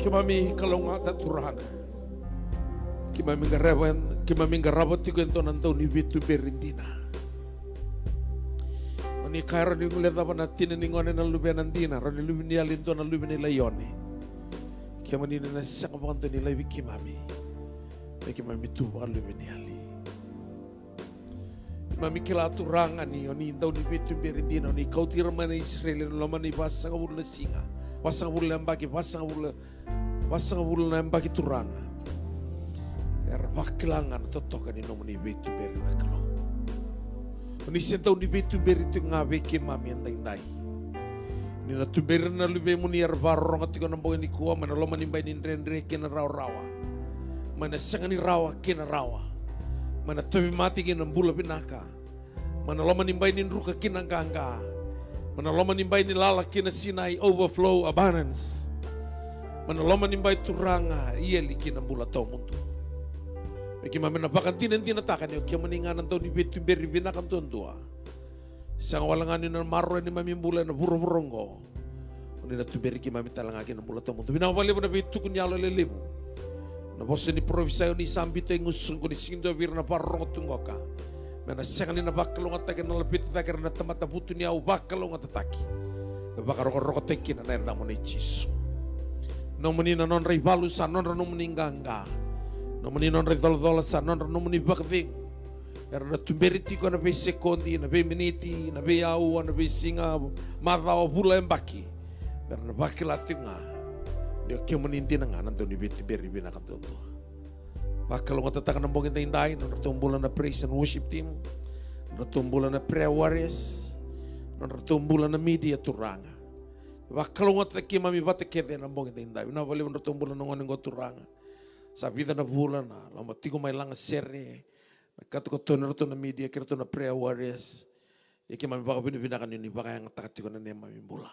Kimami kalonga taturanga. Kimami garabot tigo ento nantau ni vitu berindina. Oni kairo ni ngule dapa natina ni ngone na lube nandina. Roni lube ni alinto na lube ni layone. Kimani na sanga pakanto ni laivi kimami. Na kimami tuwa lube ni ali. Kimami kila turanga ni oni intau ni vitu berindina. Oni kautira mana Israel na loma ni basanga wula singa. Basanga wula mbaki, basanga wula mbaki turanga. Wakilangan totoka ni nomo ni betu beri na kalo. Ni sentau ni betu beri tu ngawe ke mami andai. Ni na tu beri na lube muni arvarong at ko nambo ni kuwa mana lo manimbay ni rendre ke na rawa. Mana sanga ni rawa ke na rawa. Mana tuwi mati ke na bula binaka. Mana lo manimbay ni ruka ke na ganga. Mana lo manimbay ni lala ke na sinai overflow abundance. Mana lo manimbay turanga ieli ke na bula tau mundo. Eki mamena bakantin enti natakan yo kia maninganan tau ni betu beri binakan tua. Sang walangan ni marro ni mami bula na buru-buronggo. Ni na tu beri ki mami talangaki na bula tau mundo. Bina wale na betu kunyalo lelebu. Na bosse ni provisayo ni sambito ngusung ko ni sindo bir na parong tungoka. Mena sang ni na bakalong atake na lapit takar na tamata butu ni au bakalong atataki. Bakaroko teki na nair mo ni Jisu. No muni na non rivalu sa non no muninganga. Nomoni non redol sa non nomoni bakving. Era na tumberiti ko na be sekondi, na be miniti, na be au, na be singa, mara o bula embaki. Era na baki latinga. Dia ke meninti na nga nanto ni beti beri bina kanto. Bakal ngota taka na mbongin tainday, na ratumbulan na praise and worship team, ratumbulan na prayer warriors, na ratumbulan na media turanga. Bakal ngota ki mami bate keve na mbongin tainday, na bali ratumbulan na ngoning turanga. Sa vida na bulan na lama tigo may lang sere na katuko toner to na media kira to na prayer warriors iki mami baka binibinakan yun baka yang takatiko na niya mami bula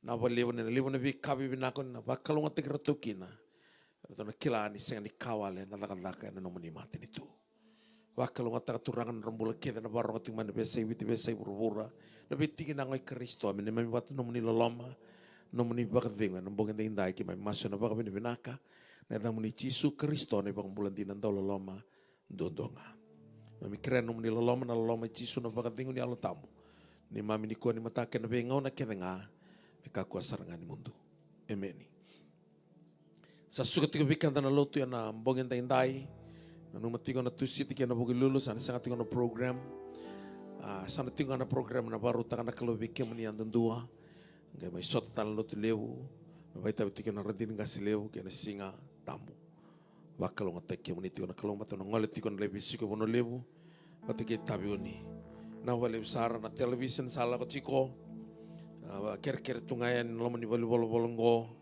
na waliwan na vikabi binakon na baka lunga tigira tukina ito na kilani senga ni kawale na lakalaka na nomoni mati nito baka lunga takaturangan rambula kita na barong ating man besay witi besay burubura na bitigin na ngoy Kristo amin na mami bata nomoni laloma nomoni baka vinga nambongin na hinday ki mami maso na baka binibinaka na muni Jisu Kristo na ibang bulan din ang daw laloma dodonga. Mami keren muni laloma na laloma Jisu na bakatingo ni alotamo. Ni mami ni ko ni mataken na bengaw na kenenga na kakuasarangan ni mundo. Amen. Sa sukat ko bikanta na loto yan na mbongin tainday. Na numatigo na tusit kaya na bugilulu sana sa ating na program. Sana tingo na program na baru taka na kalubik kaya muni ang dundua. Kaya may sot tala loto lewu. Vai tahu tiga na radin gasileu kena singa tamu. Bakal orang tak kau ni tiga na kalau mata nongol tiga na lebih siko bono lebu. Kata kita tahu ni. Na wale besar na television salah kau ciko. Ker tungayan lama ni bolu bolonggo.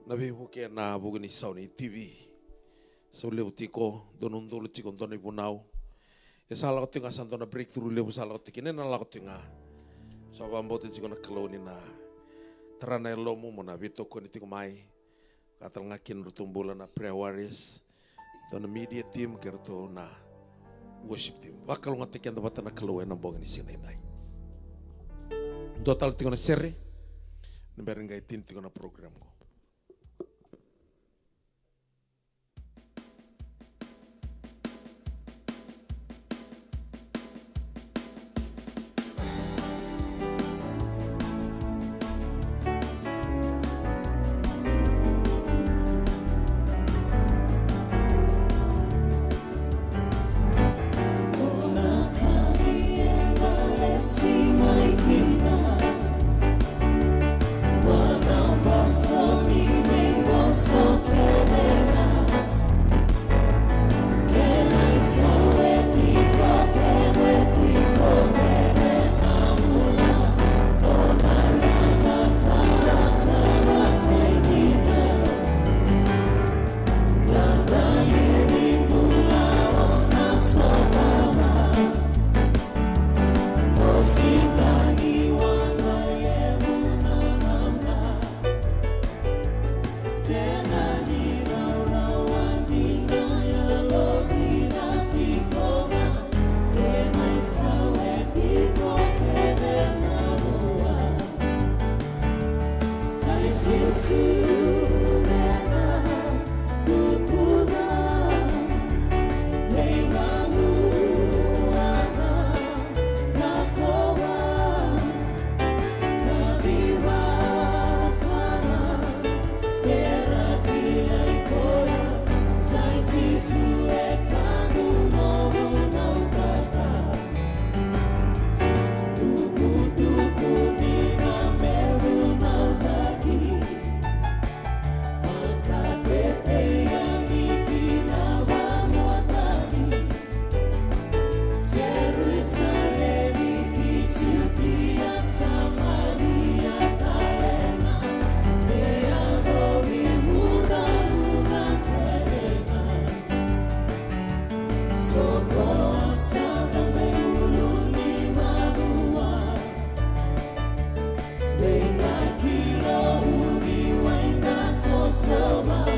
Na bebu kaya na bukan isau ni TV. So lebu tiko donon dulu ciko donon ibu nau. Ya salah kau tengah santo na breakthrough lebu salah kau tiga na kau tengah. So bambo tu ciko na kalau ni na. Terana lomu mona vito ko niti kumai katal ngakin rutumbulan na prayer warriors to na media team kerto na worship team bakal ngatikan tabatan na kaluwe na bongin sinay nay total tiko na seri na berengay tin tiko na program ko. Venga, kilo uni waina kosama.